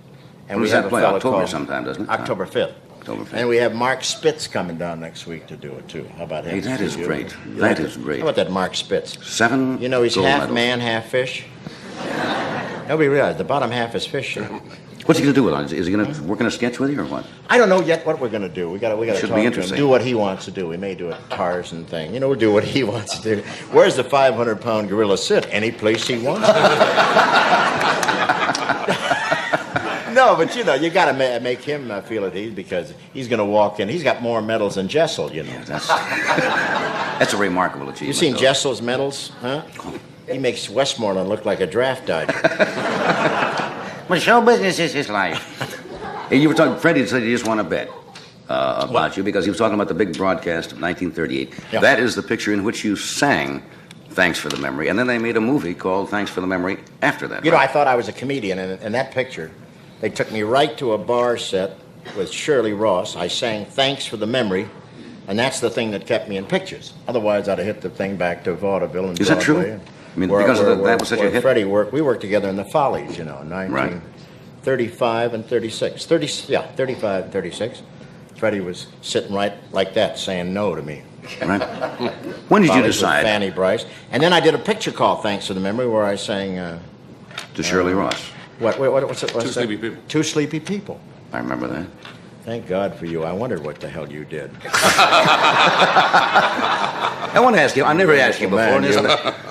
And when we does have that a play? fellow October called sometime, doesn't it? October 5th. October 5th. And we have Mark Spitz coming down next week to do it, too. How about him? Hey, that is great. You That like is it? great. How about that Mark Spitz? 7 You know, he's gold half medals. man, half fish. Nobody realized the bottom half is fish. What's he going to do with it? Is he going to work in a sketch with you or what? I don't know yet what we're going to do. We got to Should talk be to him, interesting. do what he wants to do. We may do a Tarzan thing. You know, we'll do what he wants to do. Where's the 500-pound gorilla sit? Any place he wants. No, but you know, you got to make him feel at ease because he's going to walk in. He's got more medals than Jessel, you know. Yeah, that's a remarkable achievement. You seen though. Jessel's medals, huh? He makes Westmoreland look like a draft dodger. Well, show business is his life. Hey, you were talking, Freddie said he just won a bet about you because he was talking about the big broadcast of 1938. Yeah. That is the picture in which you sang Thanks for the Memory, and then they made a movie called Thanks for the Memory after that. You know, I thought I was a comedian, and in that picture, they took me right to a bar set with Shirley Ross. I sang Thanks for the Memory, and that's the thing that kept me in pictures. Otherwise, I'd have hit the thing back to vaudeville and Is that Broadway. true? I mean, because that was such a hit? Freddie we worked together in the Follies, you know, 1935 and 36. 35 and 36. Freddie was sitting right like that, saying no to me. Right. When did you With decide? Fanny Bryce. And then I did a picture call, thanks to the memory, where I sang... To Shirley Ross. What's it? Two Sleepy People. Two Sleepy People. I remember that. Thank God for you. I wondered what the hell you did. I want to ask you, I never asked you before, Man,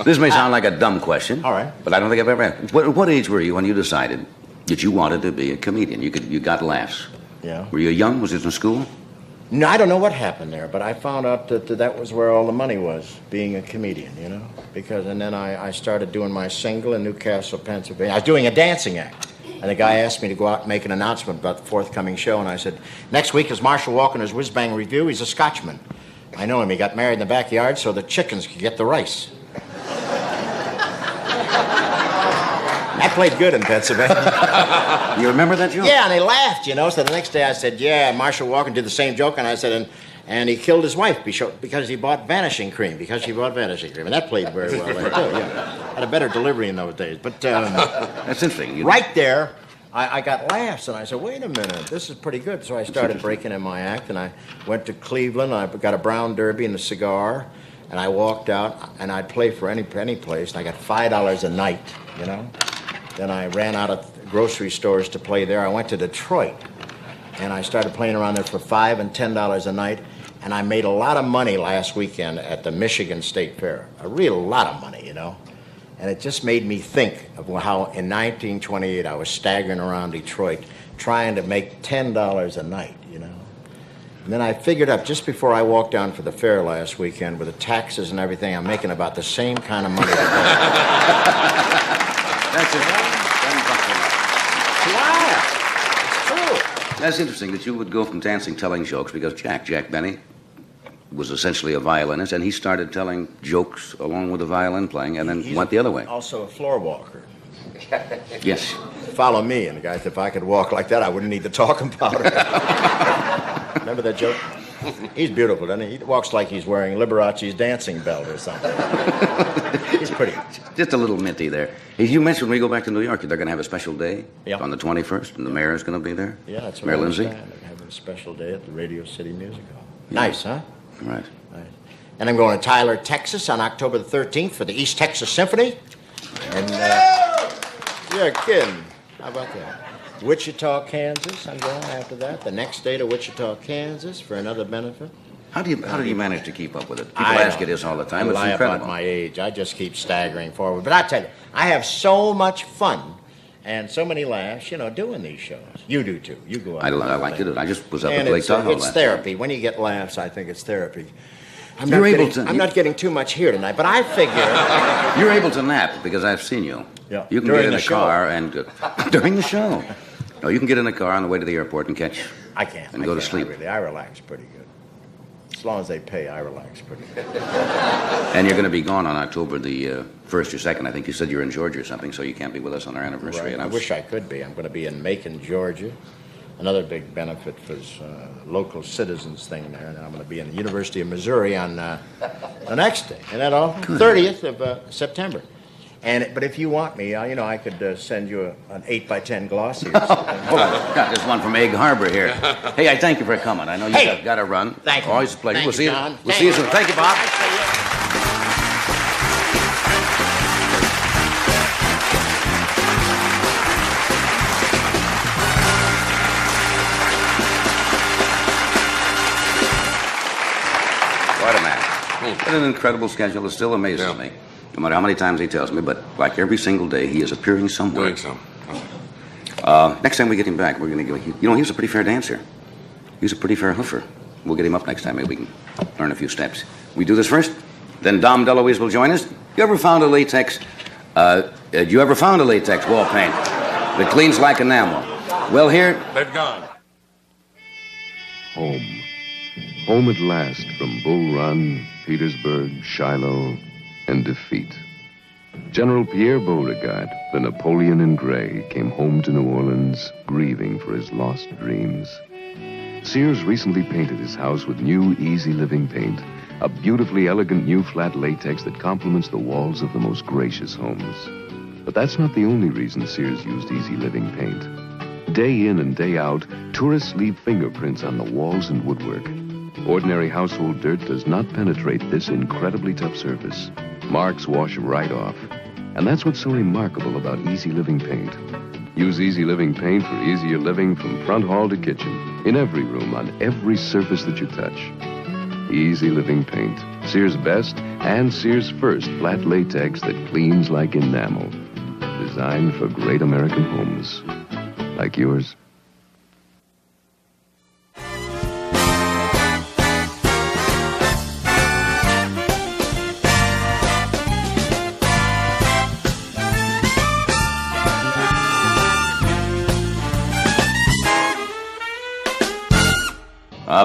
this may sound like a dumb question. All right. But I don't think I've ever asked. What age were you when you decided that you wanted to be a comedian? You got laughs. Yeah. Were you young? Was it in school? No, I don't know what happened there, but I found out that was where all the money was, being a comedian, you know? And then I started doing my single in Newcastle, Pennsylvania. I was doing a dancing act. And the guy asked me to go out and make an announcement about the forthcoming show, and I said, next week is Marshall Walkender's Whiz Bang Review. He's a Scotchman. I know him. He got married in the backyard so the chickens could get the rice. That played good in Pennsylvania. You remember that joke? Yeah, and they laughed, you know. So the next day I said, yeah, Marshall Walken did the same joke, and I said, and he killed his wife because he bought vanishing cream, And that played very well there, too, yeah. Had a better delivery in those days. But that's interesting. Right there, I got laughs, and I said, wait a minute, this is pretty good. So I started breaking in my act, and I went to Cleveland. I got a brown derby and a cigar, and I walked out, and I'd play for any place, and I got $5 a night, you know. Then I ran out of grocery stores to play there. I went to Detroit, and I started playing around there for $5 and $10 a night, and I made a lot of money last weekend at the Michigan State Fair. A real lot of money, you know. And it just made me think of how in 1928 I was staggering around Detroit trying to make $10 a night, you know. And then I figured up just before I walked down for the fair last weekend with the taxes and everything, I'm making about the same kind of money today. That's it. Wow. It's true. That's interesting that you would go from dancing telling jokes because Jack Benny was essentially a violinist, and he started telling jokes along with the violin playing, and then went the other way. Also a floor walker. Yes. Follow me, and the guy said, if I could walk like that, I wouldn't need the talcum powder. Remember that joke? He's beautiful, doesn't he? He walks like he's wearing Liberace's dancing belt or something. He's pretty. Just a little minty there. You mentioned when we go back to New York, they're going to have a special day on the 21st, and the mayor is going to be there. Yeah, that's what Mayor I Lindsay. understand. They're having a special day at the Radio City Music Hall. Yeah. Nice, huh? Right. Nice. And I'm going to Tyler, Texas on October the 13th for the East Texas Symphony. And, you're kidding. How about that? Wichita, Kansas, I'm going after that. The next day to Wichita, Kansas for another benefit. How do you manage to keep up with it? People ask you this all the time. I It's lie incredible. about my age. I just keep staggering forward. But I tell you, I have so much fun and so many laughs, you know, doing these shows. You do too. You go out. I like to do it. I just was up and at Lake Tahoe it's last therapy. When you get laughs, I think it's therapy. I'm not getting too much here tonight, but I figure you're able to nap because I've seen you. Yeah. You can During get in the a show. car and during the show. No, you can get in a car on the way to the airport and catch. I can't. And go to sleep. I relax pretty good. As long as they pay, I relax pretty good. And you're going to be gone on October the 1st or 2nd. I think you said you're in Georgia or something, so you can't be with us on our anniversary. Right. And I wish I could be. I'm going to be in Macon, Georgia. Another big benefit for local citizens thing there. And I'm going to be in the University of Missouri on the next day. And that all? 30th of September. But if you want me, I could send you an 8x10 glossy or something. Hold on. Got this one from Egg Harbor here. Hey, I thank you for coming. I know you got to run. Thank you. Always a pleasure. Thank We'll you, see you. John. We'll see you soon. Thank you, Bob. What a man. What an incredible schedule. It still amazes me. No matter how many times he tells me, but like every single day, he is appearing somewhere. Doing some. Next time we get him back, we're going to go. He was a pretty fair dancer. He's a pretty fair hoofer. We'll get him up next time. Maybe we can learn a few steps. We do this first, then Dom DeLuise will join us. You ever found a latex wall paint that cleans like enamel? Well, here... They've gone. Home. Home at last from Bull Run, Petersburg, Shiloh, and defeat. General Pierre Beauregard, the Napoleon in gray, came home to New Orleans, grieving for his lost dreams. Sears recently painted his house with new Easy Living paint, a beautifully elegant new flat latex that complements the walls of the most gracious homes. But that's not the only reason Sears used Easy Living paint. Day in and day out, tourists leave fingerprints on the walls and woodwork. Ordinary household dirt does not penetrate this incredibly tough surface. Marks wash right off. And that's what's so remarkable about Easy Living Paint. Use Easy Living Paint for easier living from front hall to kitchen, in every room, on every surface that you touch. Easy Living Paint. Sears Best and Sears First flat latex that cleans like enamel. Designed for great American homes. Like yours.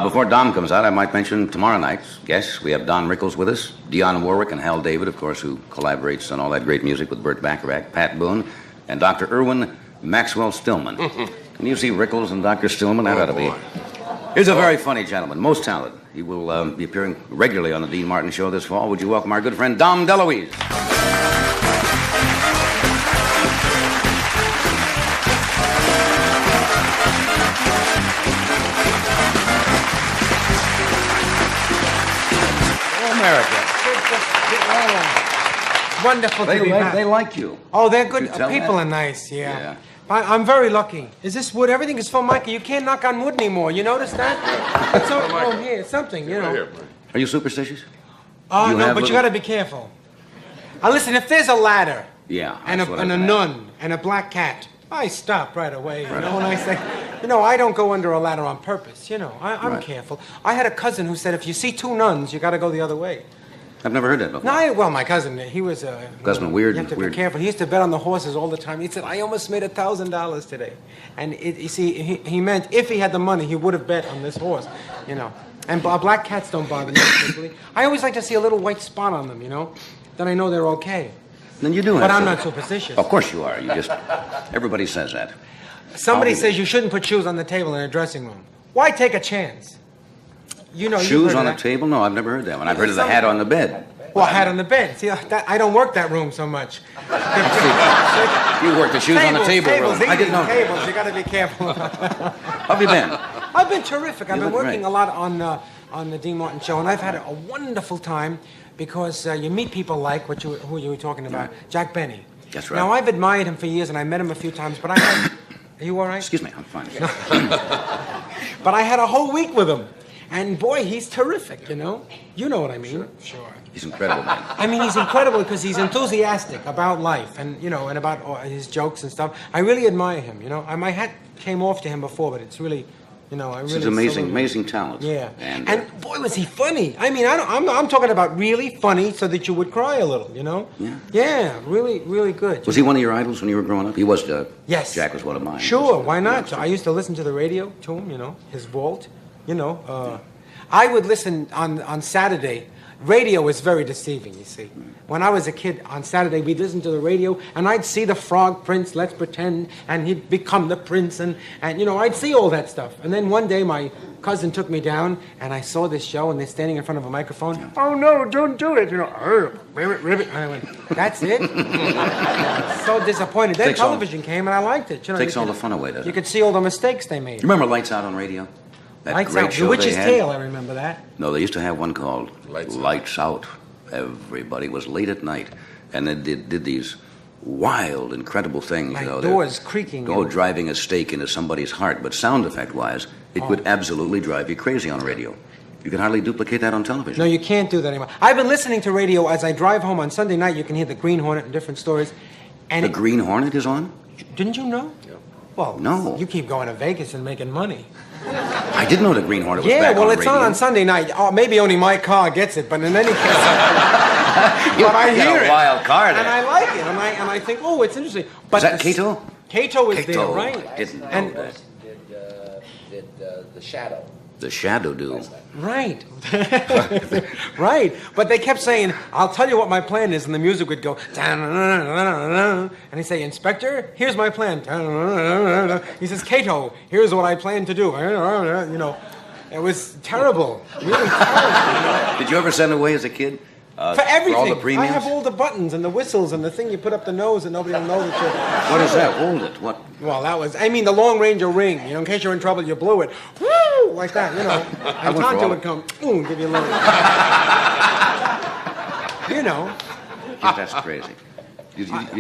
Before Don comes out, I might mention tomorrow night's guests. We have Don Rickles with us, Dionne Warwick and Hal David, of course, who collaborates on all that great music with Burt Bacharach, Pat Boone, and Dr. Irwin Maxwell Stillman. Can you see Rickles and Dr. Stillman? That ought to be. He's a very funny gentleman, most talented. He will be appearing regularly on the Dean Martin Show this fall. Would you welcome our good friend Dom DeLuise? Wonderful to be back. They like you. Oh, they're good. You tell People that? are nice, yeah. I'm very lucky. Is this wood? Everything is full, Michael. You can't knock on wood anymore. You notice that? It's here, something, you know. Are you superstitious? Oh, no, but you got to be careful. Listen, if there's a ladder and a nun and a black cat, I stop right away, you know, and I say, I don't go under a ladder on purpose, I'm careful. I had a cousin who said if you see two nuns, you got to go the other way. I've never heard that before. No, well, my cousin, he was Cousin weird. You have to weird. be careful. He used to bet on the horses all the time. He said, I almost made $1,000 today. And you see, he meant if he had the money, he would have bet on this horse, And black cats don't bother me particularly. I always like to see a little white spot on them, Then I know they're okay. Then you do have But I'm to. not superstitious. Of course you are. Everybody says that. Somebody says you shouldn't put shoes on the table in a dressing room. Why take a chance? Shoes on the table? No, I've never heard that one. I've heard of the hat on the bed. Well, hat on the bed. See, I don't work that room so much. You work the shoes on the table room. I didn't know. Tables. You got to be careful about that. How have you been? I've been terrific. I've been working great. a lot on the Dean Martin Show, and I've had a wonderful time because you meet people like who you were talking about, Jack Benny. That's right. Now, I've admired him for years, and I met him a few times, but I had... Are you all right? Excuse me, I'm fine. But I had a whole week with him. And boy, he's terrific, You know what I mean? Sure. He's incredible, man. I mean, he's incredible because he's enthusiastic about life and, and about his jokes and stuff. I really admire him, My hat came off to him before, but it's really, I really... He's amazing talent. Yeah. And boy, was he funny. I mean, I'm talking about really funny so that you would cry a little, Yeah. Yeah, really, really good. Was he one of your idols when you were growing up? He was, Yes. Jack was one of mine. Sure, why not? I used to listen to the radio to him, his vault, I would listen on Saturday. Radio is very deceiving, you see. When I was a kid, on Saturday, we'd listen to the radio, and I'd see the Frog Prince, Let's Pretend, and he'd become the prince, and I'd see all that stuff. And then one day, my cousin took me down, and I saw this show, and they're standing in front of a microphone. Yeah. Oh, no, don't do it. Ribbit. And I went, that's it? So disappointed. Then television came, and I liked it. Takes all the fun away, doesn't it? You could see all the mistakes they made. Remember Lights Out on radio? That Lights great Out. show The Witch's they had? Tale, I remember that. No, they used to have one called Lights Out. Everybody was late at night, and they did these wild, incredible things. Like doors creaking. Driving a stake into somebody's heart. But sound effect-wise, it would absolutely drive you crazy on radio. You can hardly duplicate that on television. No, you can't do that anymore. I've been listening to radio as I drive home on Sunday night. You can hear the Green Hornet and different stories. And the Green Hornet is on? Didn't you know? Yeah. Well, no. You keep going to Vegas and making money. I didn't know the Green Hornet was back on radio. Yeah, well, it's on Sunday night. Oh, maybe only my car gets it, but in any case... but I hear it. Wild car there. And I like it, and I think, oh, it's interesting. But is that Cato? Cato is there, right? I didn't know that. Did The Shadow. The Shadow do. Right. Right. But they kept saying, I'll tell you what my plan is, and the music would go, and he'd say, Inspector, here's my plan. He says, Cato, here's what I plan to do. It was terrible. Really terrible. Did you ever send away as a kid For everything. For all the premiums? I have all the buttons and the whistles and the thing you put up the nose and nobody will know that you're... What is that? Hold it. What? Well, that was... I mean, the long ranger ring. You know, in case you're in trouble, you blew it. Woo! Like that, you know. And Tonto would come, ooh, give you a little... You know. Yeah, that's crazy.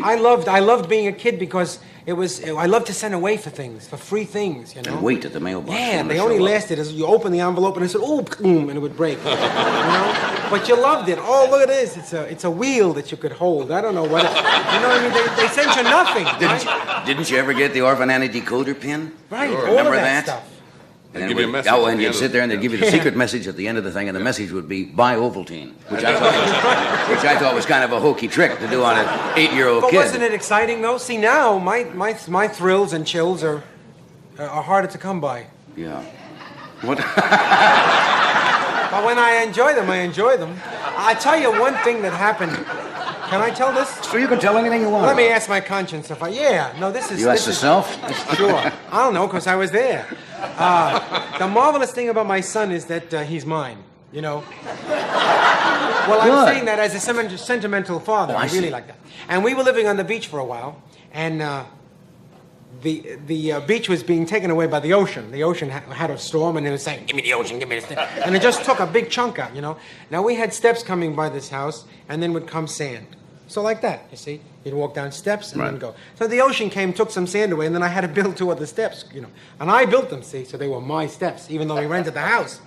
I loved being a kid because I loved to send away for things, for free things, you know. And wait at the mailbox. Yeah, they only lasted as you open the envelope and it said, "Ooh," and it would break. You know, but you loved it. Oh, look at this! It's a wheel that you could hold. I don't know what. You know what I mean? They sent you nothing. Didn't you ever get the Orphan Annie decoder pin? Right. Sure. All Remember of that that? stuff. And give you a message oh, at and the you'd end sit of there and they'd give you the secret message at the end of the thing, and the message would be, buy Ovaltine, which I thought was kind of a hokey trick to do on an 8-year-old kid. But wasn't it exciting, though? See, now my thrills and chills are harder to come by. Yeah. What? But when I enjoy them, I enjoy them. I tell you one thing that happened. Can I tell this? Sure, you can tell anything you want. Let me ask my conscience if I... Yeah, no, this is... You asked yourself? Sure. I don't know, because I was there. The marvelous thing about my son is that he's mine, you know. Well, I'm saying that as a sentimental father. I really like that. And we were living on the beach for a while, and the beach was being taken away by the ocean. The ocean had a storm, and it was saying, "Give me the ocean, give me this thing." And it just took a big chunk out, you know. Now, we had steps coming by this house, and then would come sand. So like that, you see. You'd walk down steps and then go. So the ocean came, took some sand away, and then I had to build 2 other steps, you know. And I built them, see, so they were my steps, even though we rented the house.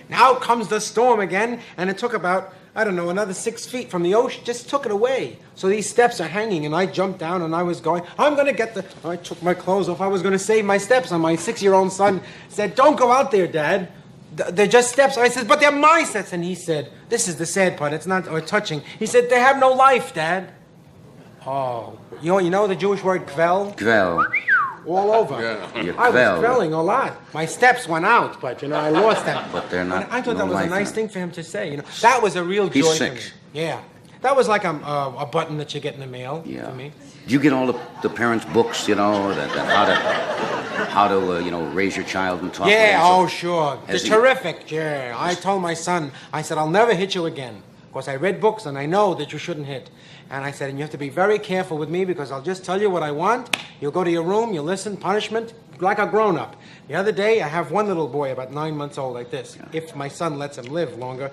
Now comes the storm again, and it took about, I don't know, another 6 feet from the ocean, just took it away. So these steps are hanging, and I jumped down, and I was going, I'm going to get the... I took my clothes off. I was going to save my steps, and my 6-year-old son said, "Don't go out there, Dad. They're just steps." I said, "But they're my steps." And he said, this is the sad part, it's not touching. He said, "They have no life, Dad." Oh, you know the Jewish word kvel? Kvel. All over. Yeah. I was kvelling a lot. My steps went out, but, you know, I lost them. But they're not... I thought no that was a life nice in it. thing for him to say, you know. That was a real joy He's for me. 6. Yeah. That was like a button that you get in the mail Yeah. for me. Do you get all the parents' books, you know, that how to you know, raise your child and talk? Yeah, to oh, sure. They're Has he- terrific. Yeah. I told my son, I said, "I'll never hit you again. Because I read books and I know that you shouldn't hit." And I said, "And you have to be very careful with me because I'll just tell you what I want. You'll go to your room, you'll listen, punishment, like a grown-up." The other day, I have one little boy about 9 months old like this, if my son lets him live longer.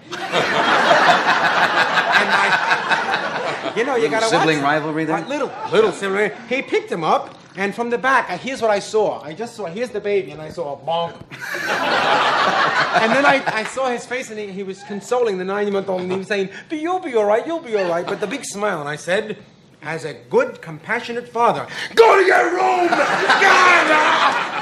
And you know, you got to watch sibling him. rivalry there? Little sibling. He picked him up, and from the back, here's what I saw. I just saw, here's the baby, and I saw a bonk. And then I saw his face, and he was consoling the 9-month-old, and he was saying, "You'll be all right, you'll be all right." But the big smile, and I said, as a good, compassionate father, "Go to your room!"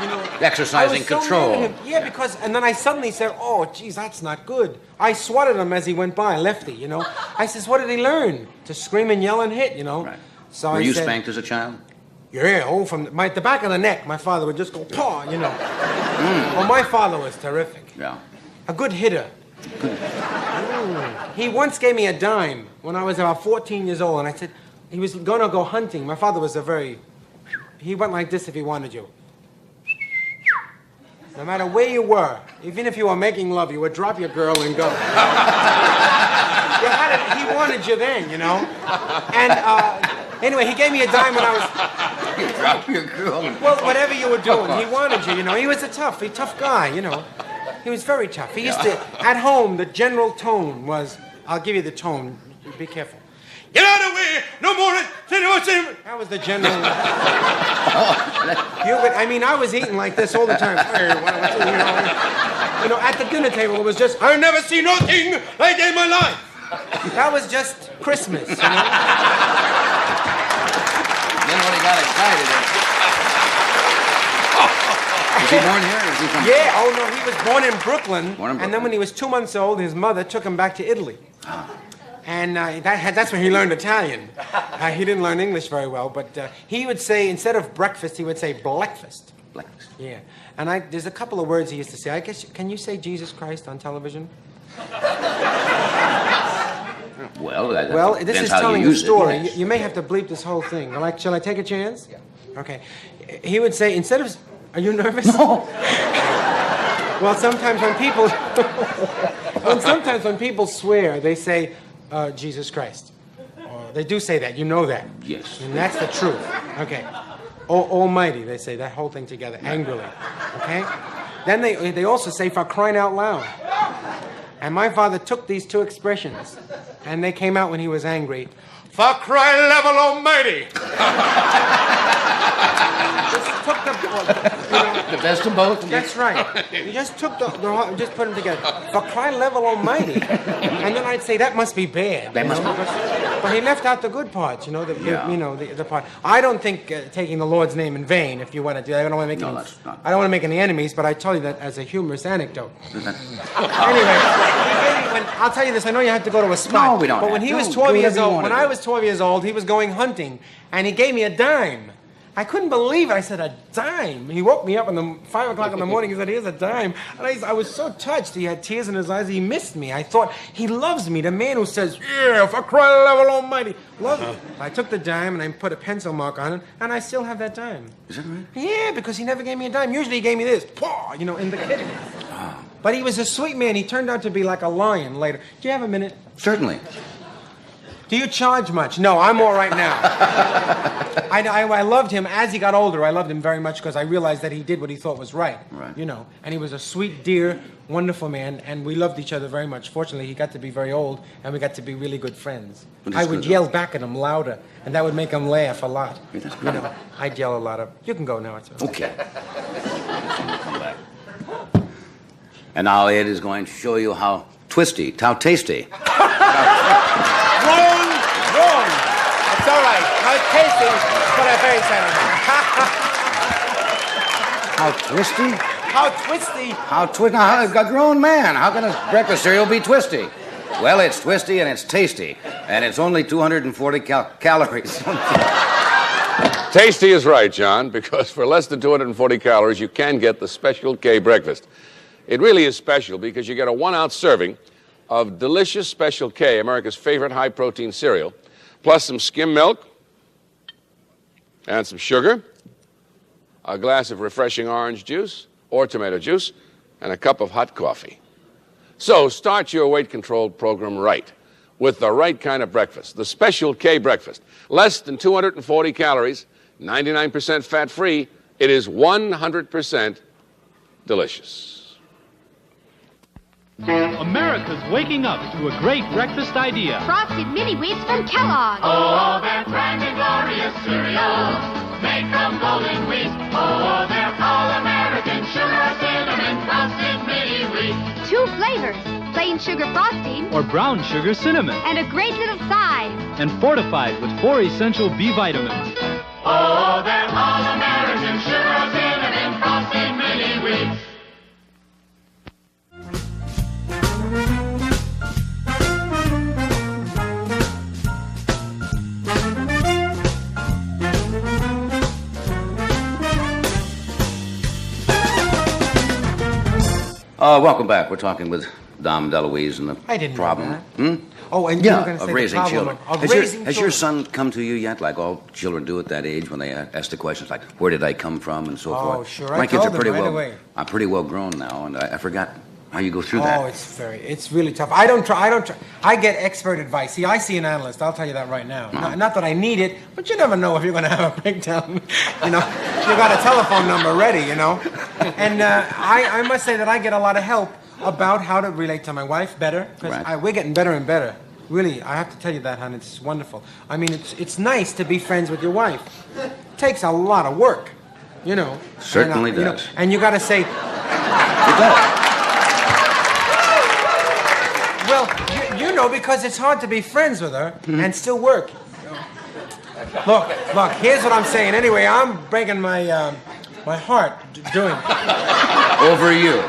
You know, Exercising I was so control. mad at him. Yeah, because, and then I suddenly said, "Oh, geez, that's not good." I swatted him as he went by, lefty, you know. I says, "What did he learn? To scream and yell and hit, you know?" Right. So Were I you said, spanked as a child? Yeah, from the back of the neck, my father would just go, paw, you know. Well, my father was terrific. Yeah. A good hitter. He once gave me a dime when I was about 14 years old, and I said, he was going to go hunting. My father was he went like this if he wanted you. No matter where you were, even if you were making love, you would drop your girl and go. He wanted you then, you know. And anyway, he gave me a dime when I was... You drop your girl. Well, whatever you were doing, he wanted you, you know. He was a tough guy, you know. He was very tough. He used to, at home, the general tone was, I'll give you the tone, be careful. "Get out of the way, no more, that was the general. I mean, I was eating like this all the time. You know, at the dinner table, it was just, "I never seen nothing like that in my life." That was just Christmas, you know. Then when he got excited... Was he born here? Or is he from... Yeah, oh no, he was born in Brooklyn. Born in And then when he was 2 months old, his mother took him back to Italy. And that's when he learned Italian. He didn't learn English very well, but he would say, instead of breakfast, he would say blackfast. Breakfast. Yeah. And there's a couple of words he used to say. I guess, can you say Jesus Christ on television? Well, This is telling a story. You may have to bleep this whole thing. Shall I take a chance? Yeah. Okay. He would say, instead of... Are you nervous? No. Well, sometimes when people swear, they say, Jesus Christ. They do say that. You know that. Yes. And that's the truth. Okay. Almighty, they say that whole thing together, angrily. Okay? Then they also say for crying out loud. And my father took these two expressions, and they came out when he was angry. For crying level almighty! Just took the best of both. That's right. You just took just put them together. For crying level almighty. And then I'd say that must be bad. That must be. But he left out the good parts, the part. I don't think taking the Lord's name in vain, if you want to do that. I don't want to make I don't want to make any enemies, but I tell you that as a humorous anecdote. Anyway, I'll tell you this. I know you have to go to a spot. No, we don't. But when he was 12 years old, when I was 12 years old, he was going hunting, and he gave me a dime. I couldn't believe it. I said, a dime? He woke me up at 5 o'clock in the morning. He said, here's a dime. And I was so touched. He had tears in his eyes. He missed me. I thought, he loves me. The man who says, yeah, for crying level almighty. Love me. I took the dime and I put a pencil mark on it, and I still have that dime. Is that right? Yeah, because he never gave me a dime. Usually he gave me this, paw, in the kitchen. But he was a sweet man. He turned out to be like a lion later. Do you have a minute? Certainly. Do you charge much? No, I'm all right now. I loved him as he got older. I loved him very much because I realized that he did what he thought was right. Right. And he was a sweet, dear, wonderful man, and we loved each other very much. Fortunately, he got to be very old, and we got to be really good friends. I would yell back at him louder, and that would make him laugh a lot. Yeah, that's great. I'd yell a lot. You can go now. It's okay. Come back. And now Ed is going to show you how tasty. Wrong. It's all right. How tasty, but I'm very sentimental. How twisty? How twisty? How twisty? Now, a grown man. How can a breakfast cereal be twisty? Well, it's twisty and it's tasty, and it's only 240 calories. Tasty is right, John, because for less than 240 calories, you can get the Special K breakfast. It really is special because you get a 1-ounce serving of delicious Special K, America's favorite high-protein cereal, plus some skim milk and some sugar, a glass of refreshing orange juice or tomato juice, and a cup of hot coffee. So start your weight control program right with the right kind of breakfast, the Special K breakfast. Less than 240 calories, 99% fat-free. It is 100% delicious. America's waking up to a great breakfast idea. Frosted mini wheats from Kellogg's. Oh, they're grand and glorious cereals. Make them golden wheats. Oh, they're all-American sugar cinnamon frosted mini wheats. 2 flavors, plain sugar frosting or brown sugar cinnamon. And a great little size. And fortified with 4 essential B vitamins. Oh, they're all-American sugar cinnamon frosted mini wheats. Welcome back. We're talking with Dom DeLuise and the problem. Oh, and yeah, you were going to say raising the children. problem Has your son come to you yet, like all children do at that age, when they ask the questions like, "Where did I come from?" and so forth? Oh, sure. My kids are pretty right well. Away. I'm pretty well grown now, and I forgot how you go through that. Oh, it's really tough. I don't try. I get expert advice. See, I see an analyst. I'll tell you that right now. Not that I need it, but you never know if you're going to have a breakdown. You got a telephone number ready. And I must say that I get a lot of help about how to relate to my wife better, because we're getting better and better. Really, I have to tell you that, hon. It's wonderful. I mean, it's nice to be friends with your wife. It takes a lot of work, Certainly does. And you got to say. It does. Well, because it's hard to be friends with her and still work. Look, here's what I'm saying. Anyway, I'm breaking my heart doing it. Over you.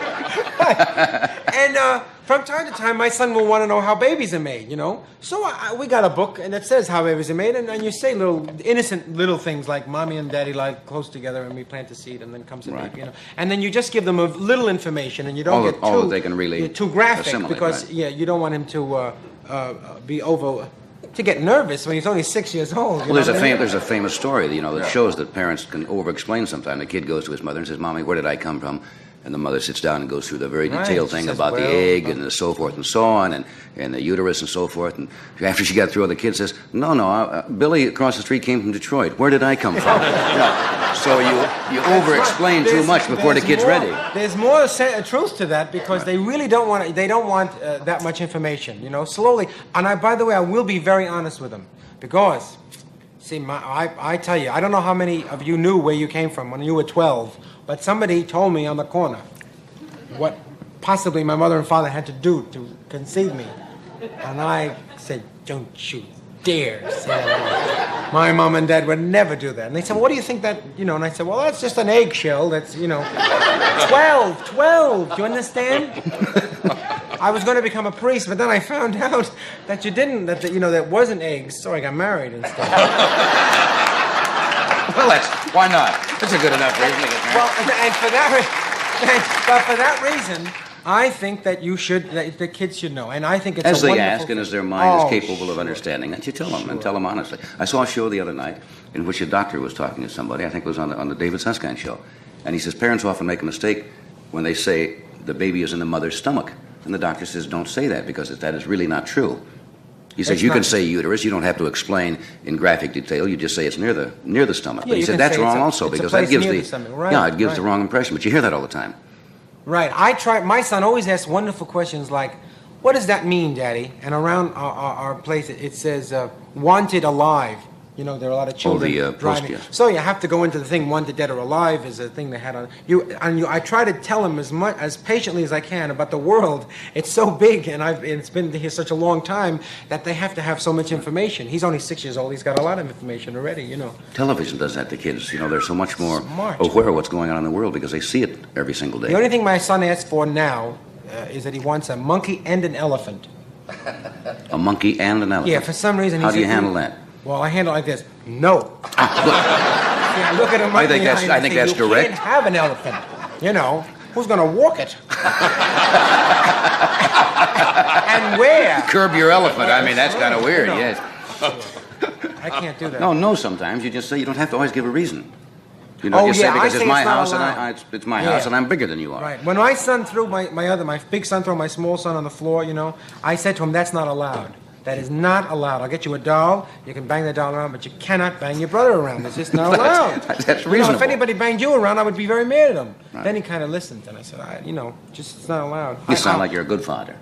And from time to time, my son will want to know how babies are made, So we got a book, and it says how babies are made, and you say innocent little things like mommy and daddy lie close together, and we plant a seed, and then comes a baby, And then you just give them a little information, and you don't get all that they can really too graphic, assimilate, because you don't want him to to get nervous when he's only 6 years old. Well, there's a famous story, that shows that parents can over-explain sometimes. The kid goes to his mother and says, "Mommy, where did I come from?" And the mother sits down and goes through the very Right. detailed She thing says, about the well, egg and so forth and so on, and the uterus and so forth. And after she got through, the kid says, no, Billy across the street came from Detroit. Where did I come from? So you over-explain too much before the kid's ready. There's more truth to that because they really don't want that much information, you know, slowly. And by the way, I will be very honest with them because, see, I tell you, I don't know how many of you knew where you came from when you were 12, but somebody told me on the corner what possibly my mother and father had to do to conceive me. And I said, don't you dare say that. My mom and dad would never do that. And they said, well, what do you think that, you know, and I said, well, that's just an eggshell. That's, you know, 12, do you understand? I was going to become a priest, but then I found out that you didn't, that wasn't eggs, so I got married instead. Well, why not? That's a good enough reason to get married. Well, and for that reason, I think that the kids should know, and I think it's as a they wonderful ask and as their thing. mind is capable of understanding that, you tell them and tell them honestly. I saw a show the other night in which a doctor was talking to somebody. I think it was on the David Susskind show, and he says parents often make a mistake when they say the baby is in the mother's stomach, and the doctor says don't say that because that is really not true. He says you can say uterus. You don't have to explain in graphic detail. You just say it's near the stomach. Yeah, but he said that's wrong also because that gives it gives the wrong impression. But you hear that all the time. Right. My son always asks wonderful questions like, what does that mean, Daddy? And around our place, it says, wanted alive. You know, there are a lot of children driving. Post, yes. So you have to go into the thing, wanted dead or alive is a thing they had on. I try to tell him as patiently as I can about the world. It's so big, and it's been here such a long time that they have to have so much information. He's only 6 years old. He's got a lot of information already, you know. Television does that to kids. You know, they're so much more aware of what's going on in the world because they see it every single day. The only thing my son asks for now is that he wants a monkey and an elephant. A monkey and an elephant? Yeah, for some reason. How do you handle that? Well, I handle it like this. No. See, I look at him. I think that's direct. You can't have an elephant. You know, who's going to walk it? And where? Curb your elephant. I mean, that's kind of weird. Yes. I can't do that. No. Sometimes you just say you don't have to always give a reason. You know, say because it's my house and it's my house and I'm bigger than you are. Right. When my son threw my big son threw my small son on the floor, you know, I said to him, "That's not allowed. That is not allowed. I'll get you a doll. You can bang the doll around, but you cannot bang your brother around. It's just not allowed." That's reasonable. You know, if anybody banged you around, I would be very mad at him. Right. Then he kind of listened, and I said, it's not allowed. You sound like you're a good father.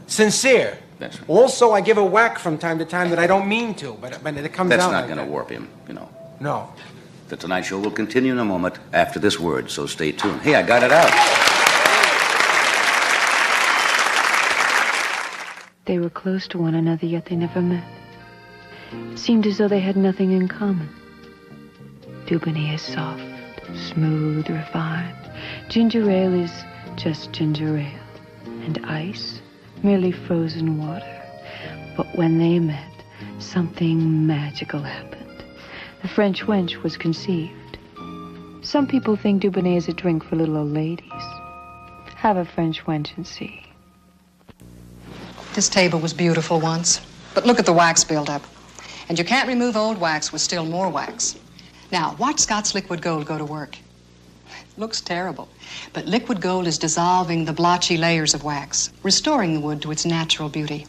Sincere. That's right. Also, I give a whack from time to time that I don't mean to, but it comes out. That's not like going to that. warp him, you know. No. The Tonight Show will continue in a moment after this word, so stay tuned. Hey, I got it out. They were close to one another, yet they never met. It seemed as though they had nothing in common. Dubonnet is soft, smooth, refined. Ginger ale is just ginger ale. And ice, merely frozen water. But when they met, something magical happened. The French wench was conceived. Some people think Dubonnet is a drink for little old ladies. Have a French wench and see. This table was beautiful once, but look at the wax buildup. And you can't remove old wax with still more wax. Now, watch Scott's Liquid Gold go to work. Looks terrible, but Liquid Gold is dissolving the blotchy layers of wax, restoring the wood to its natural beauty.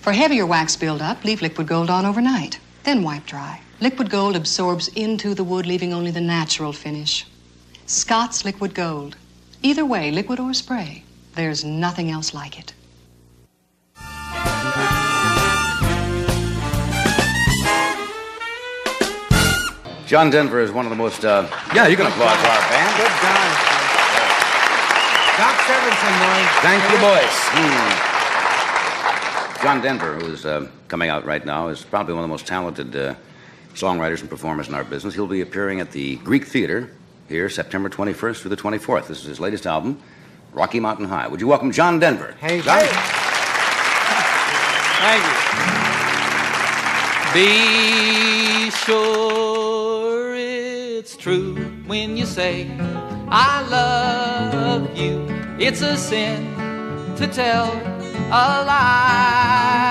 For heavier wax buildup, leave Liquid Gold on overnight, then wipe dry. Liquid Gold absorbs into the wood, leaving only the natural finish. Scott's Liquid Gold. Either way, liquid or spray, there's nothing else like it. John Denver is one of the most, you can applaud for our band. Good guy. Doc Severinsen, boys. Thank you, boys. John Denver, who's coming out right now, is probably one of the most talented songwriters and performers in our business. He'll be appearing at the Greek Theater here September 21st through the 24th. This is his latest album, Rocky Mountain High. Would you welcome John Denver? Hey, John. Thank you. Be sure it's true when you say I love you. It's a sin to tell a lie.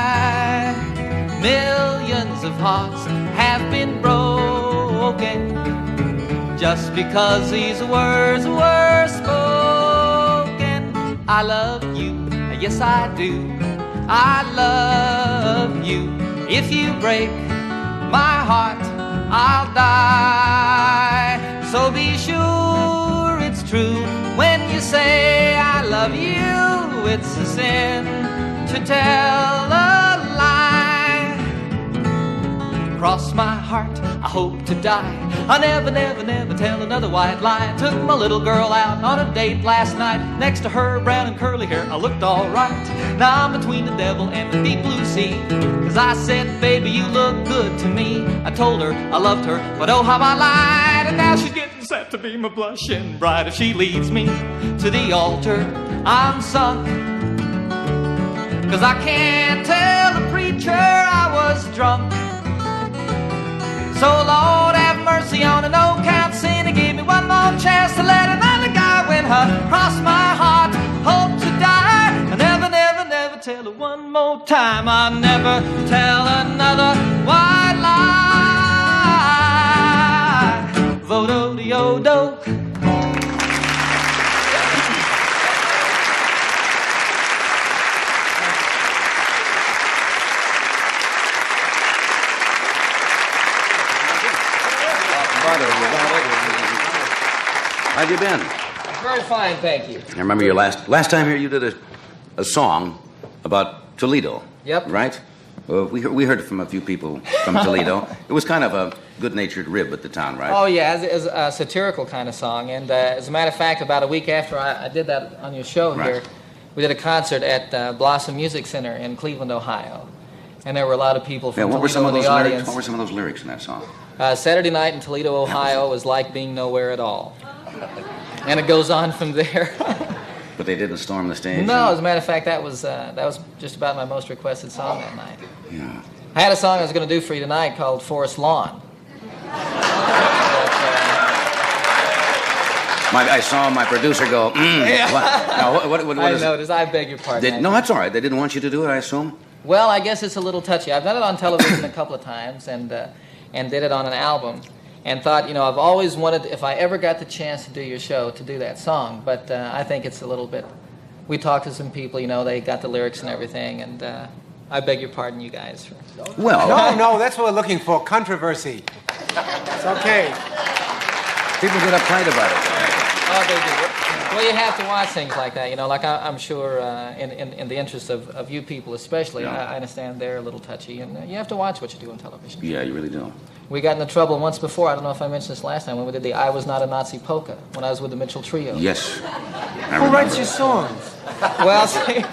Millions of hearts have been broken just because these words were spoken. I love you, yes I do. I love you. If you break my heart, I'll die. So be sure it's true when you say I love you. It's a sin to tell a lie. Cross my heart, I hope to die. I never, never, never tell another white lie. Took my little girl out on a date last night. Next to her, brown and curly hair, I looked all right. Now I'm between the devil and the deep blue sea. Cause I said, baby, you look good to me. I told her I loved her, but oh how I lied. And now she's getting set to be my blushing bride. If she leads me to the altar, I'm sunk. Cause I can't tell the preacher I was drunk. So Lord have mercy on a no-count sin and give me one more chance to let another guy win her. Cross my heart, hope to die. I never, never, never tell her one more time. I'll never tell another white lie. Vodo-de-o-do. How have you been? Very fine, thank you. I remember your last time here you did a song about Toledo. Yep. Right? We heard it from a few people from Toledo. It was kind of a good-natured rib at the town, right? Oh, yeah, as a satirical kind of song. And as a matter of fact, about a week after I did that on your show here, we did a concert at Blossom Music Center in Cleveland, Ohio. And there were a lot of people from Toledo in the audience. What were some of those lyrics in that song? Saturday night in Toledo, Ohio was like being nowhere at all. And it goes on from there. But they didn't storm the stage? No, as a matter of fact, that was just about my most requested song that night. Yeah. I had a song I was going to do for you tonight called Forest Lawn. I saw my producer go, Yeah. What I is it? noticed. I beg your pardon. No, that's all right. They didn't want you to do it, I assume? Well, I guess it's a little touchy. I've done it on television a couple of times and did it on an album. And thought, I've always wanted, if I ever got the chance to do your show, to do that song. But I think it's a little bit... We talked to some people, they got the lyrics and everything, and I beg your pardon, you guys. Well... No, that's what we're looking for, controversy. It's okay. People get uptight about it. Oh, they do. Well, you have to watch things like that, Like I'm sure in the interest of you people especially, I understand they're a little touchy, and you have to watch what you do on television. Yeah, you really do. We got into trouble once before, I don't know if I mentioned this last time, when we did the I Was Not a Nazi Polka, when I was with the Mitchell Trio. Yes. Who writes your songs? Well, see,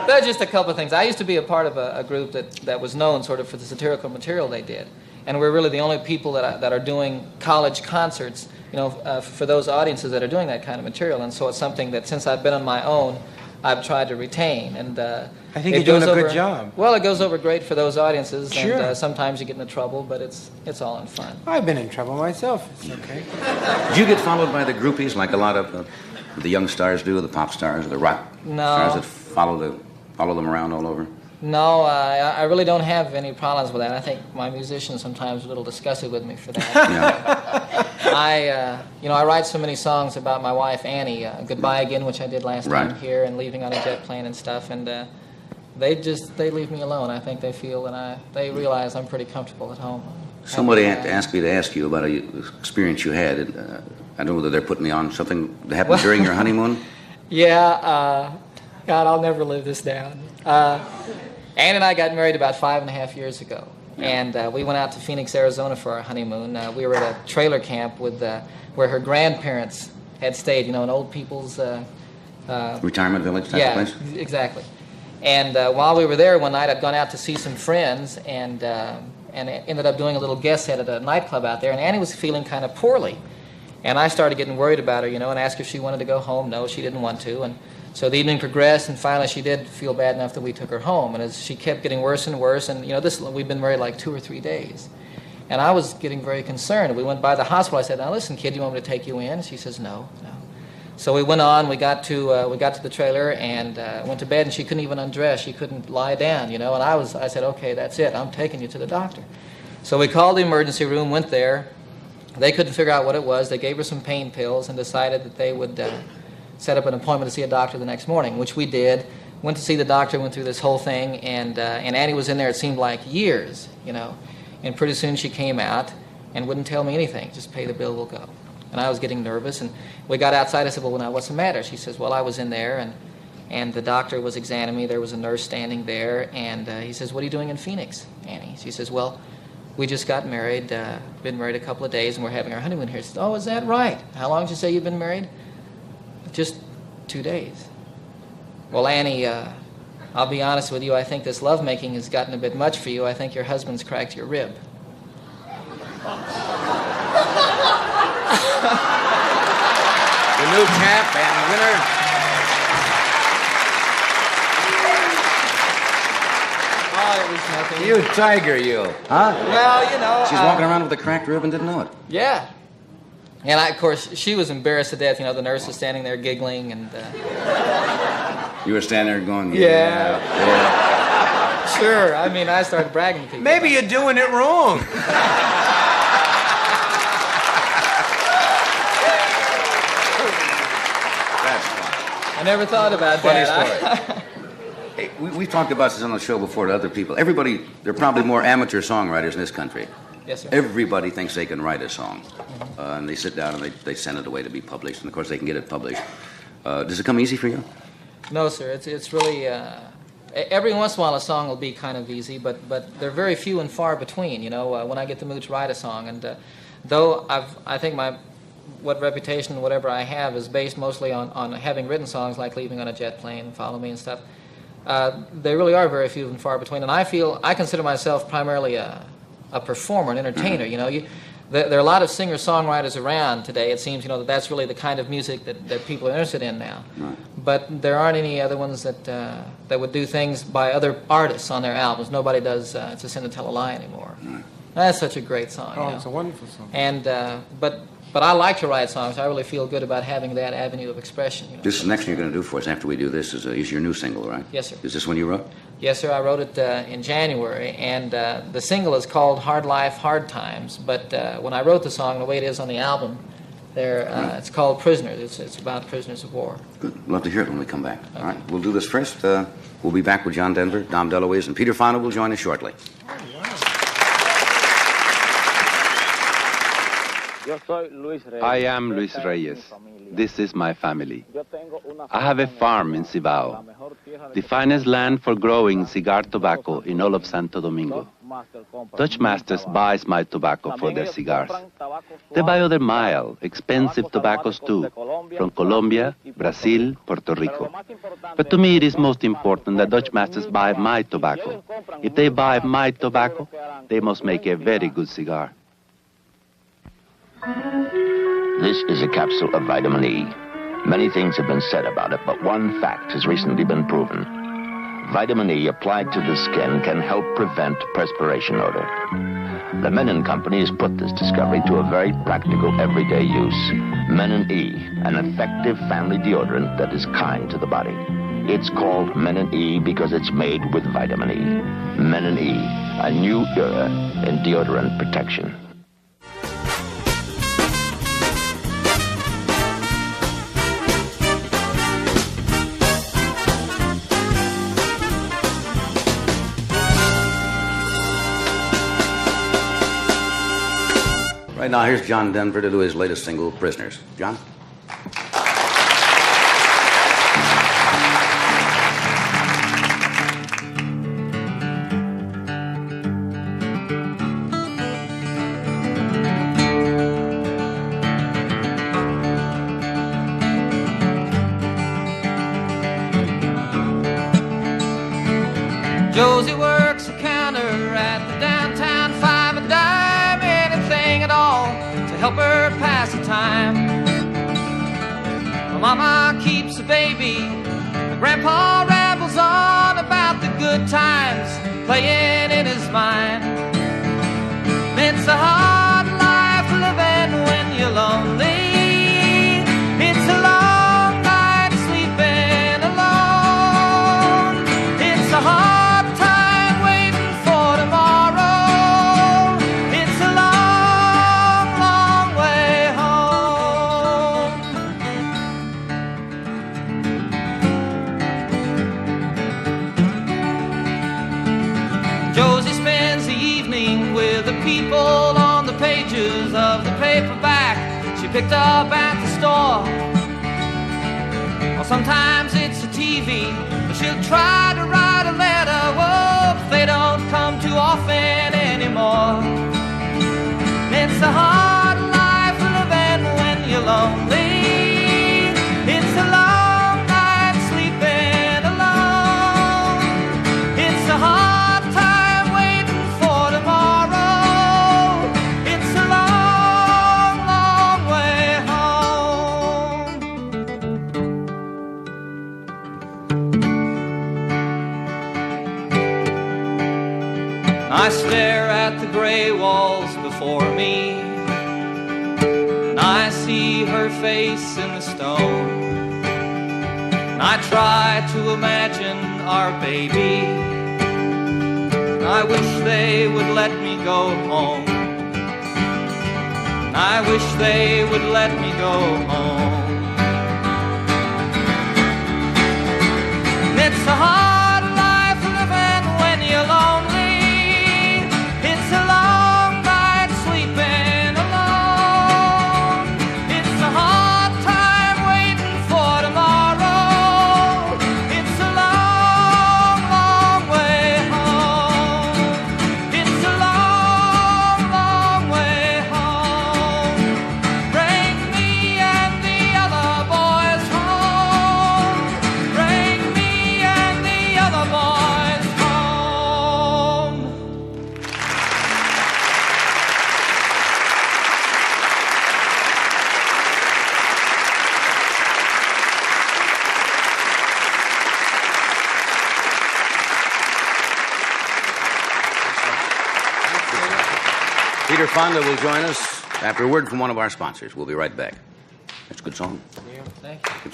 there are just a couple of things. I used to be a part of a group that was known sort of for the satirical material they did. And we're really the only people that are doing college concerts, for those audiences that are doing that kind of material. And so it's something that since I've been on my own, I've tried to retain. And I think you're doing a good job. Well, it goes over great for those audiences. Sure. And sometimes you get into trouble, but it's all in fun. I've been in trouble myself. It's okay. Did you get followed by the groupies like a lot of the young stars do, the pop stars, the rock stars that follow them around all over? No, I really don't have any problems with that. I think my musicians sometimes are a little disgusted with me for that. I write so many songs about my wife Annie, "Goodbye Again," which I did last time here, and "Leaving on a Jet Plane" and stuff, and they leave me alone. I think they feel that they realize I'm pretty comfortable at home. Somebody asked me to ask you about an experience you had. I don't know whether they're putting me on something that happened during your honeymoon. Yeah, God, I'll never live this down. Ann and I got married about 5.5 years ago, and we went out to Phoenix, Arizona for our honeymoon. We were at a trailer camp where her grandparents had stayed, an old people's... retirement village type of place? Yeah, exactly. And while we were there one night, I'd gone out to see some friends and ended up doing a little guest set at a nightclub out there, and Annie was feeling kind of poorly. And I started getting worried about her, and asked her if she wanted to go home. No, she didn't want to. And so the evening progressed, and finally she did feel bad enough that we took her home. And as she kept getting worse and worse, and we've been married like 2 or 3 days, and I was getting very concerned. We went by the hospital. I said, "Now listen, kid, you want me to take you in?" She says, "No." So we went on. We got to the trailer and went to bed, and she couldn't even undress. She couldn't lie down, And I said, "Okay, that's it. I'm taking you to the doctor." So we called the emergency room, went there. They couldn't figure out what it was. They gave her some pain pills and decided that they would set up an appointment to see a doctor the next morning, which we did. Went to see the doctor, went through this whole thing, and Annie was in there, it seemed like years, you know. And pretty soon she came out and wouldn't tell me anything, just pay the bill, we'll go. And I was getting nervous, and we got outside. I said, well, now, what's the matter? She says, well, I was in there, and the doctor was examining me. There was a nurse standing there, and he says, what are you doing in Phoenix, Annie? She says, well, we just got married, been married a couple of days, and we're having our honeymoon here. She says, oh, is that right? How long did you say you've been married? Just 2 days. Well, Annie, I'll be honest with you, I think this lovemaking has gotten a bit much for you. I think your husband's cracked your rib. The new champ and winner. Oh, it was nothing. You tiger, you. Huh? Well, you know... She's walking around with a cracked rib and didn't know it. Yeah. And, of course, she was embarrassed to death. You know, the nurse was standing there giggling, and... You were standing there going, yeah. Sure. I mean, I started bragging to people. Maybe you're doing it wrong. I never thought about Funny that. story. Hey, we've talked about this on the show before to other people. Everybody, there are probably more amateur songwriters in this country. Yes, sir. Everybody thinks they can write a song. And they sit down and they send it away to be published. And, of course, they can get it published. Does it come easy for you? No, sir. It's really... every once in a while a song will be kind of easy, but they're very few and far between, you know, when I get the mood to write a song. And though I think what reputation, whatever I have, is based mostly on having written songs like Leaving on a Jet Plane and Follow Me and stuff, they really are very few and far between. And I consider myself primarily a performer, an entertainer, you know. There are a lot of singer-songwriters around today. It seems, you know, that's really the kind of music that people are interested in now. Right. But there aren't any other ones that would do things by other artists on their albums. Nobody does It's a Sin to Tell a Lie anymore. Right. That's such a great song. Oh, you know? it's a wonderful song. And but I like to write songs. I really feel good about having that avenue of expression. You know? This is the next thing you're going to do for us after we do this is your new single, right? Yes, sir. Is this one you wrote? Yes, sir. I wrote it in January, and the single is called Hard Life, Hard Times. But when I wrote the song, the way it is on the album, it's called Prisoners. It's about prisoners of war. Good. Love to hear it when we come back. Okay. All right, we'll do this first. We'll be back with John Denver, Dom DeLuise, and Peter Fonda will join us shortly. I am Luis Reyes. This is my family. I have a farm in Cibao, the finest land for growing cigar tobacco in all of Santo Domingo. Dutch masters buy my tobacco for their cigars. They buy other mild, expensive tobaccos too, from Colombia, Brazil, Puerto Rico. But to me it is most important that Dutch masters buy my tobacco. If they buy my tobacco, they must make a very good cigar. This is a capsule of vitamin E. Many things have been said about it, but one fact has recently been proven. Vitamin E applied to the skin can help prevent perspiration odor. The Menon Company has put this discovery to a very practical everyday use. Menon E, an effective family deodorant that is kind to the body. It's called Menon E because it's made with vitamin E. Menon E, a new era in deodorant protection. Right now, here's John Denver to do his latest single, Prisoners. John? Josie works a counter at the downtown 5 and dime, anything at all to help her pass the time. My mama keeps a baby, my grandpa rambles on about the good times playing in his mind. It's a hard life living when you're lonely. It's a long night sleeping alone. It's a hard time waiting for tomorrow. It's a long, long way home. Josie spends the evening with the people on the pages of the paperback she picked up at the store. Well, sometimes it's a TV, but she'll try to write a letter. Whoa, they don't come too often anymore. It's a hard life living when you're lonely. It's a long night sleeping alone. It's a hard time waiting for tomorrow. It's a long, long way home. I stare at the gray walls before me, and I see her face in the stone. And I try to imagine our baby. I wish they would let me go home. And I wish they would let me go home. And it's a hard life living when you're lonely. It's a long night sleeping alone. It's a hard time waiting for tomorrow. It's a long, long way home. It's a long, long way home. Bring me and the other boys home. Bring me and the other boys home. Peter Fonda will join us after a word from one of our sponsors. We'll be right back. That's a good song. Yeah, thank you.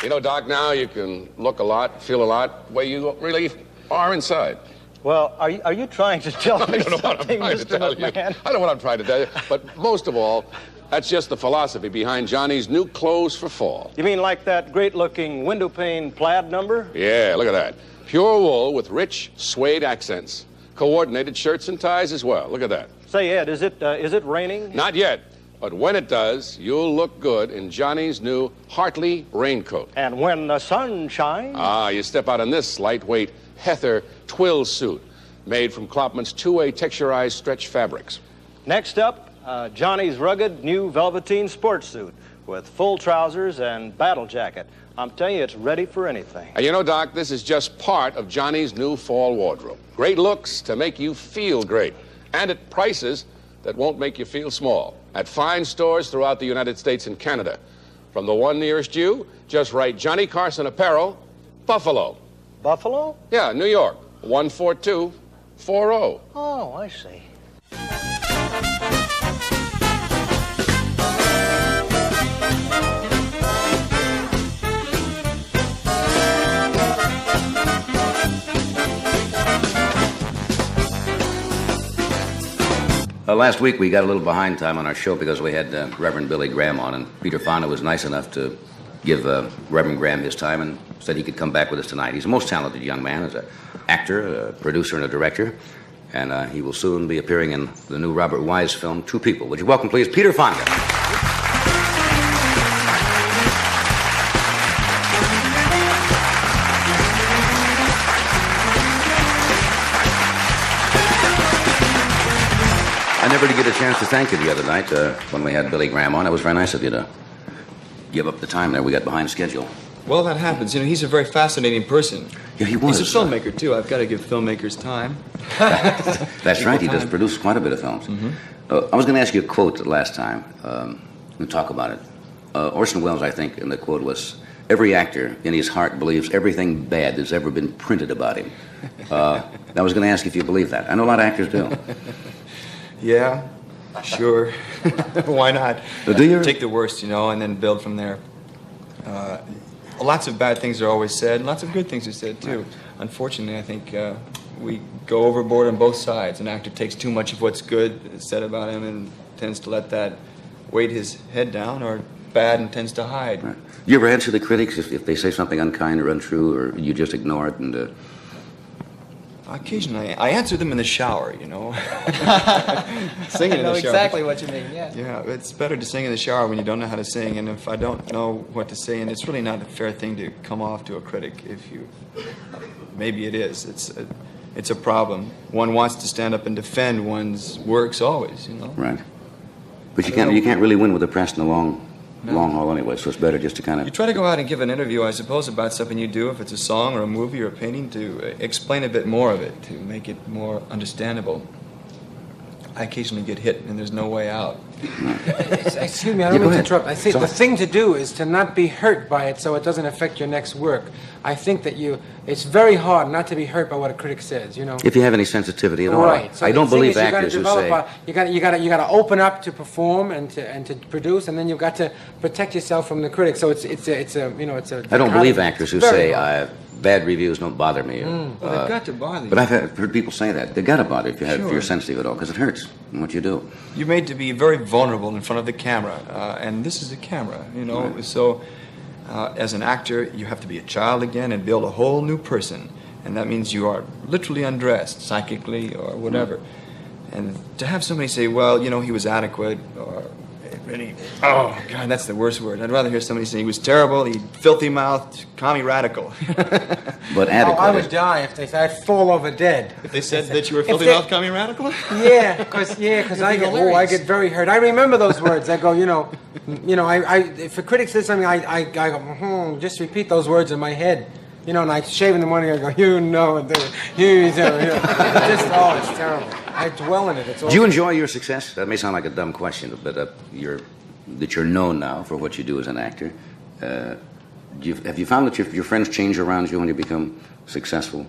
You know, Doc, now you can look a lot, feel a lot, the way you really are inside. Well, are you trying to tell me I don't know what I'm something, trying to Mr. tell you. McMahon? I know what I'm trying to tell you. But most of all, that's just the philosophy behind Johnny's new clothes for fall. You mean like that great-looking window pane plaid number? Yeah, look at that. Pure wool with rich suede accents. Coordinated shirts and ties as well. Look at that. Say, Ed, is it raining? Not yet. But when it does, you'll look good in Johnny's new Hartley raincoat. And when the sun shines? Ah, you step out in this lightweight heather twill suit made from Klopman's two-way texturized stretch fabrics. Next up, Johnny's rugged new velveteen sports suit with full trousers and battle jacket. I'm telling you, it's ready for anything. And you know, Doc, this is just part of Johnny's new fall wardrobe. Great looks to make you feel great, and at prices that won't make you feel small. At fine stores throughout the United States and Canada. From the one nearest you, just write Johnny Carson Apparel, Buffalo. Buffalo? Yeah, New York, 14240. Oh, I see. Last week we got a little behind time on our show because we had Reverend Billy Graham on, and Peter Fonda was nice enough to give Reverend Graham his time and said he could come back with us tonight. He's a most talented young man, as an actor, a producer, and a director, and he will soon be appearing in the new Robert Wise film, Two People. Would you welcome, please, Peter Fonda? I never did get a chance to thank you the other night when we had Billy Graham on. It was very nice of you to give up the time there. We got behind schedule. Well, that happens. You know, he's a very fascinating person. Yeah, he was. He's a filmmaker, too. I've got to give filmmakers time. That's right. He does produce quite a bit of films. Mm-hmm. I was going to ask you a quote last time. We'll talk about it. Orson Welles, I think, in the quote was, "Every actor in his heart believes everything bad that's ever been printed about him." I was going to ask if you believe that. I know a lot of actors do. Yeah, sure. Why not? Do you? Take the worst, you know, and then build from there. Lots of bad things are always said, and lots of good things are said, too. Unfortunately, I think we go overboard on both sides. An actor takes too much of what's good said about him and tends to let that weight his head down, or bad and tends to hide. Right. You ever answer the critics if they say something unkind or untrue, or you just ignore it and... Occasionally, I answer them in the shower, you know. Singing I in know the shower. exactly what you mean, yeah. Yeah, it's better to sing in the shower when you don't know how to sing, and if I don't know what to say, and it's really not a fair thing to come off to a critic if you... Maybe it is. It's a problem. One wants to stand up and defend one's works always, you know. Right. But you can't really win with the press in the long haul anyway, so it's better just to kind of... You try to go out and give an interview, I suppose, about something you do, if it's a song or a movie or a painting, to explain a bit more of it, to make it more understandable. I occasionally get hit, and there's no way out. Excuse me, I don't mean to interrupt. I think the thing to do is to not be hurt by it so it doesn't affect your next work. I think that it's very hard not to be hurt by what a critic says, you know. If you have any sensitivity at all. Right. So I don't believe actors who say... You got to open up to perform and to produce, and then you've got to protect yourself from the critics. So it's a. I don't believe actors who say bad reviews don't bother me. Well, they've got to bother you. But I've heard people say that. They've got to bother if you're sensitive at all, because it hurts in what you do. You're made to be very vulnerable in front of the camera, and this is a camera, you know. Right. So, as an actor, you have to be a child again and build a whole new person, and that means you are literally undressed, psychically or whatever. And to have somebody say, well, you know, he was adequate, or really, oh, God, that's the worst word. I'd rather hear somebody say he was terrible, he filthy-mouthed, commie radical. But adequate. I would die if they said I'd fall over dead. If they said that you were filthy-mouthed, commie radical? Yeah, because I get very hurt. I remember those words. I go, if a critic says something, I go, just repeat those words in my head. You know, and I shave in the morning, I go, it's terrible. I dwell in it. It's Do you enjoy your success? That may sound like a dumb question, but that you're known now for what you do as an actor. Have you found that your friends change around you when you become successful?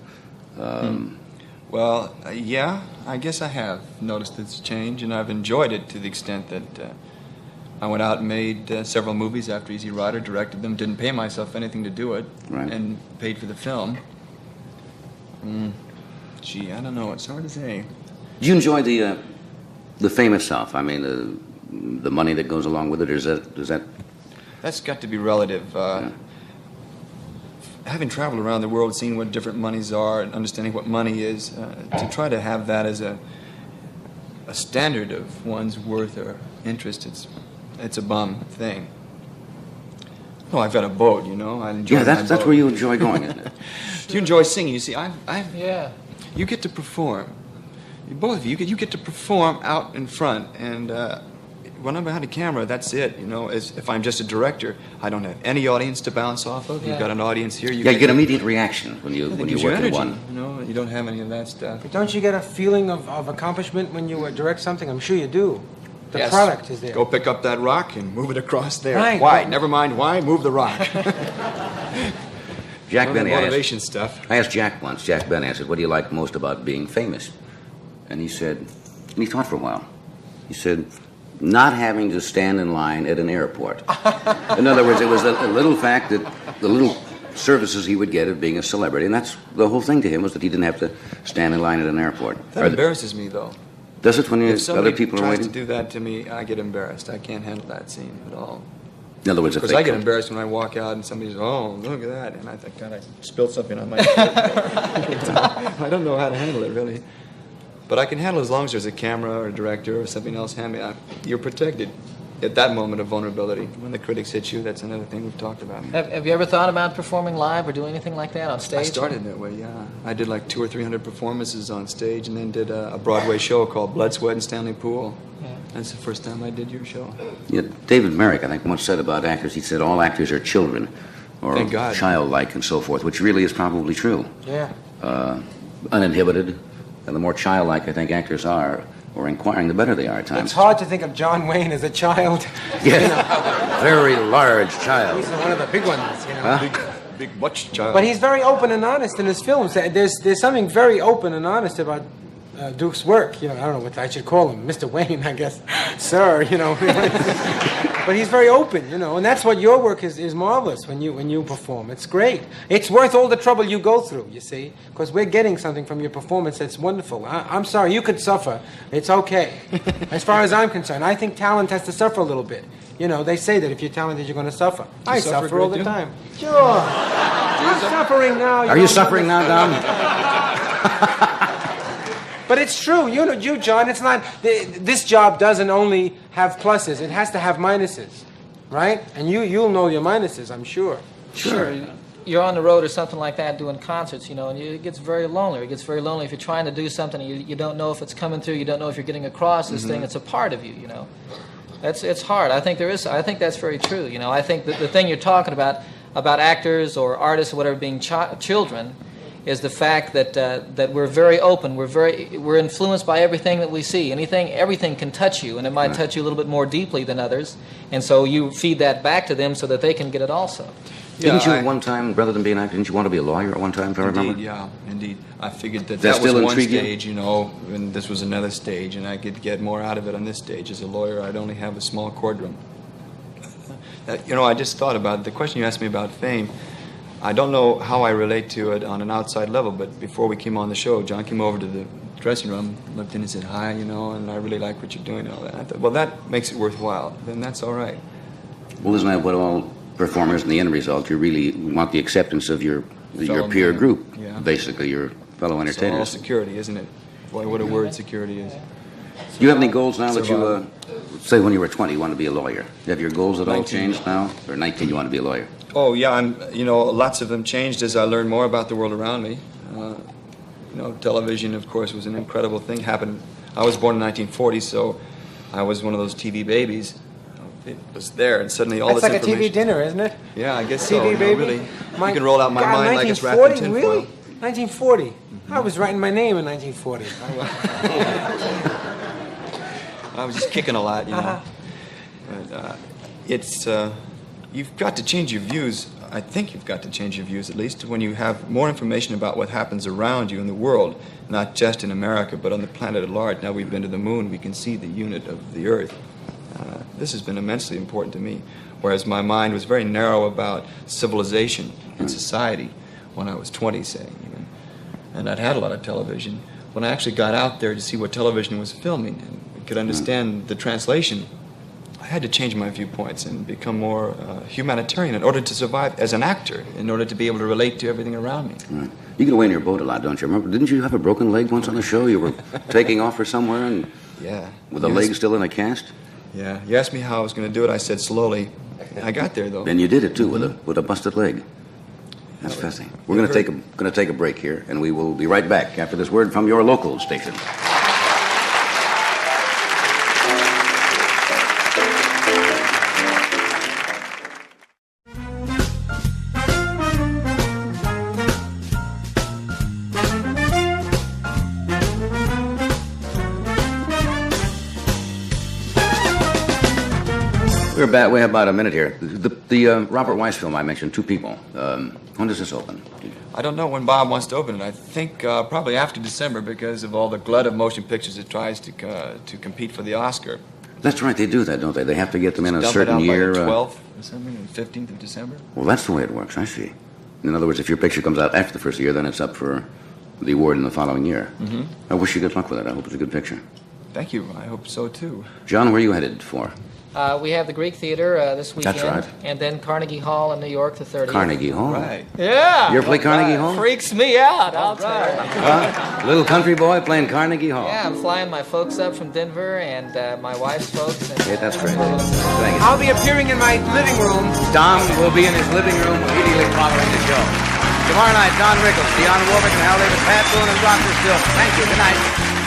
Well, yeah, I guess I have noticed its change, and I've enjoyed it to the extent that I went out and made several movies after Easy Rider, directed them, didn't pay myself anything to do it, and paid for the film. Gee, I don't know. It's hard to say. Do you enjoy the fame itself? I mean, the money that goes along with it, or does that... That's got to be relative. Having traveled around the world, seeing what different monies are, and understanding what money is, to try to have that as a standard of one's worth or interest, it's a bum thing. Oh, I've got a boat, you know. I enjoy that's where you enjoy going, isn't it? Do you enjoy singing? You see, Yeah. You get to perform. Both of you get to perform out in front, and when I'm behind a camera, that's it. You know, if I'm just a director, I don't have any audience to bounce off of. You've got an audience here. You get immediate reaction when you work at one. You know, you don't have any of that stuff. But don't you get a feeling of accomplishment when you direct something? I'm sure you do. The product is there. Go pick up that rock and move it across there. Right. Why? Never mind why. Move the rock. Jack Benny, motivation stuff. I asked Jack once. Jack Benny, I said, "What do you like most about being famous?" And he said, and he thought for a while. He said, "Not having to stand in line at an airport." In other words, it was a little fact that the little services he would get of being a celebrity, and that's the whole thing to him, was that he didn't have to stand in line at an airport. That embarrasses me, though. Does it when if other people are tries waiting? to do that to me, I get embarrassed. I can't handle that scene at all. In other words, because I get embarrassed when I walk out and somebody's, oh, look at that, and I think, God, I spilled something on my shirt. I don't know how to handle it, really. But I can handle it as long as there's a camera or a director or something else hand me. You're protected at that moment of vulnerability. When the critics hit you, that's another thing we've talked about. Have you ever thought about performing live or doing anything like that on stage? I started that way, yeah. I did like 200 or 300 performances on stage, and then did a Broadway show called Blood, Sweat, and Stanley Pool. Yeah. That's the first time I did your show. Yeah, David Merrick, I think, once said about actors, he said all actors are children, or childlike and so forth, which really is probably true. Yeah. Uninhibited, and the more childlike I think actors are, or inquiring, the better they are at times. It's hard to think of John Wayne as a child. Yeah, very large child. He's one of the big ones, you know. Huh? Big butch child. But he's very open and honest in his films. There's something very open and honest about Duke's work. You know, I don't know what I should call him, Mr. Wayne, I guess, sir. You know, but he's very open. You know, and that's what your work is marvelous when you perform. It's great. It's worth all the trouble you go through. You see, because we're getting something from your performance that's wonderful. I'm sorry, you could suffer. It's okay, as far as I'm concerned. I think talent has to suffer a little bit. You know, they say that if you're talented, you're going to suffer. I suffer all the time. Sure. I'm suffering now. Are you suffering now, Dom? But it's true. You know, John, it's not... This job doesn't only have pluses. It has to have minuses, right? And you'll know your minuses, I'm sure. Sure. You're on the road or something like that doing concerts, you know, and it gets very lonely. It gets very lonely if you're trying to do something and you don't know if it's coming through, you don't know if you're getting across this thing. It's a part of you, you know. It's hard. I think that's very true, you know. I think that the thing you're talking about actors or artists or whatever being children is the fact that we're very open. We're influenced by everything that we see. Everything can touch you, and it might touch you a little bit more deeply than others. And so you feed that back to them so that they can get it also. Didn't you at one time, rather than be an actor, didn't you want to be a lawyer at one time, if I remember? Yeah, indeed. I figured that That was still one intrigue you? stage, you know, and this was another stage, and I could get more out of it on this stage. As a lawyer, I'd only have a small courtroom. You know, I just thought about the question you asked me about fame. I don't know how I relate to it on an outside level, but before we came on the show, John came over to the dressing room, looked in and said, hi, you know, and I really like what you're doing and all that. I thought, well, that makes it worthwhile. Then that's all right. Well, isn't that what all performers in the end result, you really want the acceptance of your Fellow peer man. group, Yeah. basically, your fellow It's all entertainers. security, isn't it? Boy, what a word security is. Do you have any goals now that Survival. you, say when you were 20, you want to be a lawyer? Do you have your goals at all 19. changed now? Or 19, you want to be a lawyer? Oh, yeah, you know, lots of them changed as I learned more about the world around me. You know, television, of course, was an incredible thing. I was born in 1940, so I was one of those TV babies. It was there, and suddenly all That's this like a information... TV dinner, isn't it? Yeah, I guess TV so. You know, baby. really, you can roll out my God, mind like it's wrapped in 1940, tinfoil. really? 1940. I was writing my name in 1940. I was just kicking a lot, you know. But you've got to change your views. I think you've got to change your views, at least, when you have more information about what happens around you in the world, not just in America, but on the planet at large. Now we've been to the moon, we can see the unit of the Earth. This has been immensely important to me, whereas my mind was very narrow about civilization and society when I was 20, say, even. And I'd had a lot of television. When I actually got out there to see what television was filming and could understand the translation, I had to change my viewpoints and become more humanitarian in order to survive as an actor, in order to be able to relate to everything around me. Right. You get away in your boat a lot, don't you? Remember, didn't you have a broken leg once on the show? You were taking off for somewhere and Yeah. with the leg still in a cast? Yeah. You asked me how I was going to do it. I said slowly. I got there, though. And you did it, too, with a busted leg. That's fascinating. We're going to take a break here, and we will be right back after this word from your local station. We're back. We have about a minute here. The Robert Weiss film I mentioned, Two People. When does this open? I don't know when Bob wants to open it. I think probably after December because of all the glut of motion pictures it tries to compete for the Oscar. That's right. They do that, don't they? They have to get them in a Dump certain it out year. by the 12th or something, the 15th of December. Well, that's the way it works. I see. In other words, if your picture comes out after the first year, then it's up for the award in the following year. Mm-hmm. I wish you good luck with it. I hope it's a good picture. Thank you. I hope so, too. John, where are you headed for? We have the Greek Theater this weekend. That's right. And then Carnegie Hall in New York the 30th. Carnegie Hall. Right. Yeah. You ever play Carnegie Hall? Freaks me out, I'll tell you. Little country boy playing Carnegie Hall. Yeah, I'm flying my folks up from Denver and my wife's folks. And, Okay, that's great. Thank you. I'll be appearing in my living room. Don will be in his living room immediately following the show. Tomorrow night, Don Rickles, Dionne Warwick, and Hal Davis, Pat Boone, and Dr. Still. Thank you. Good night.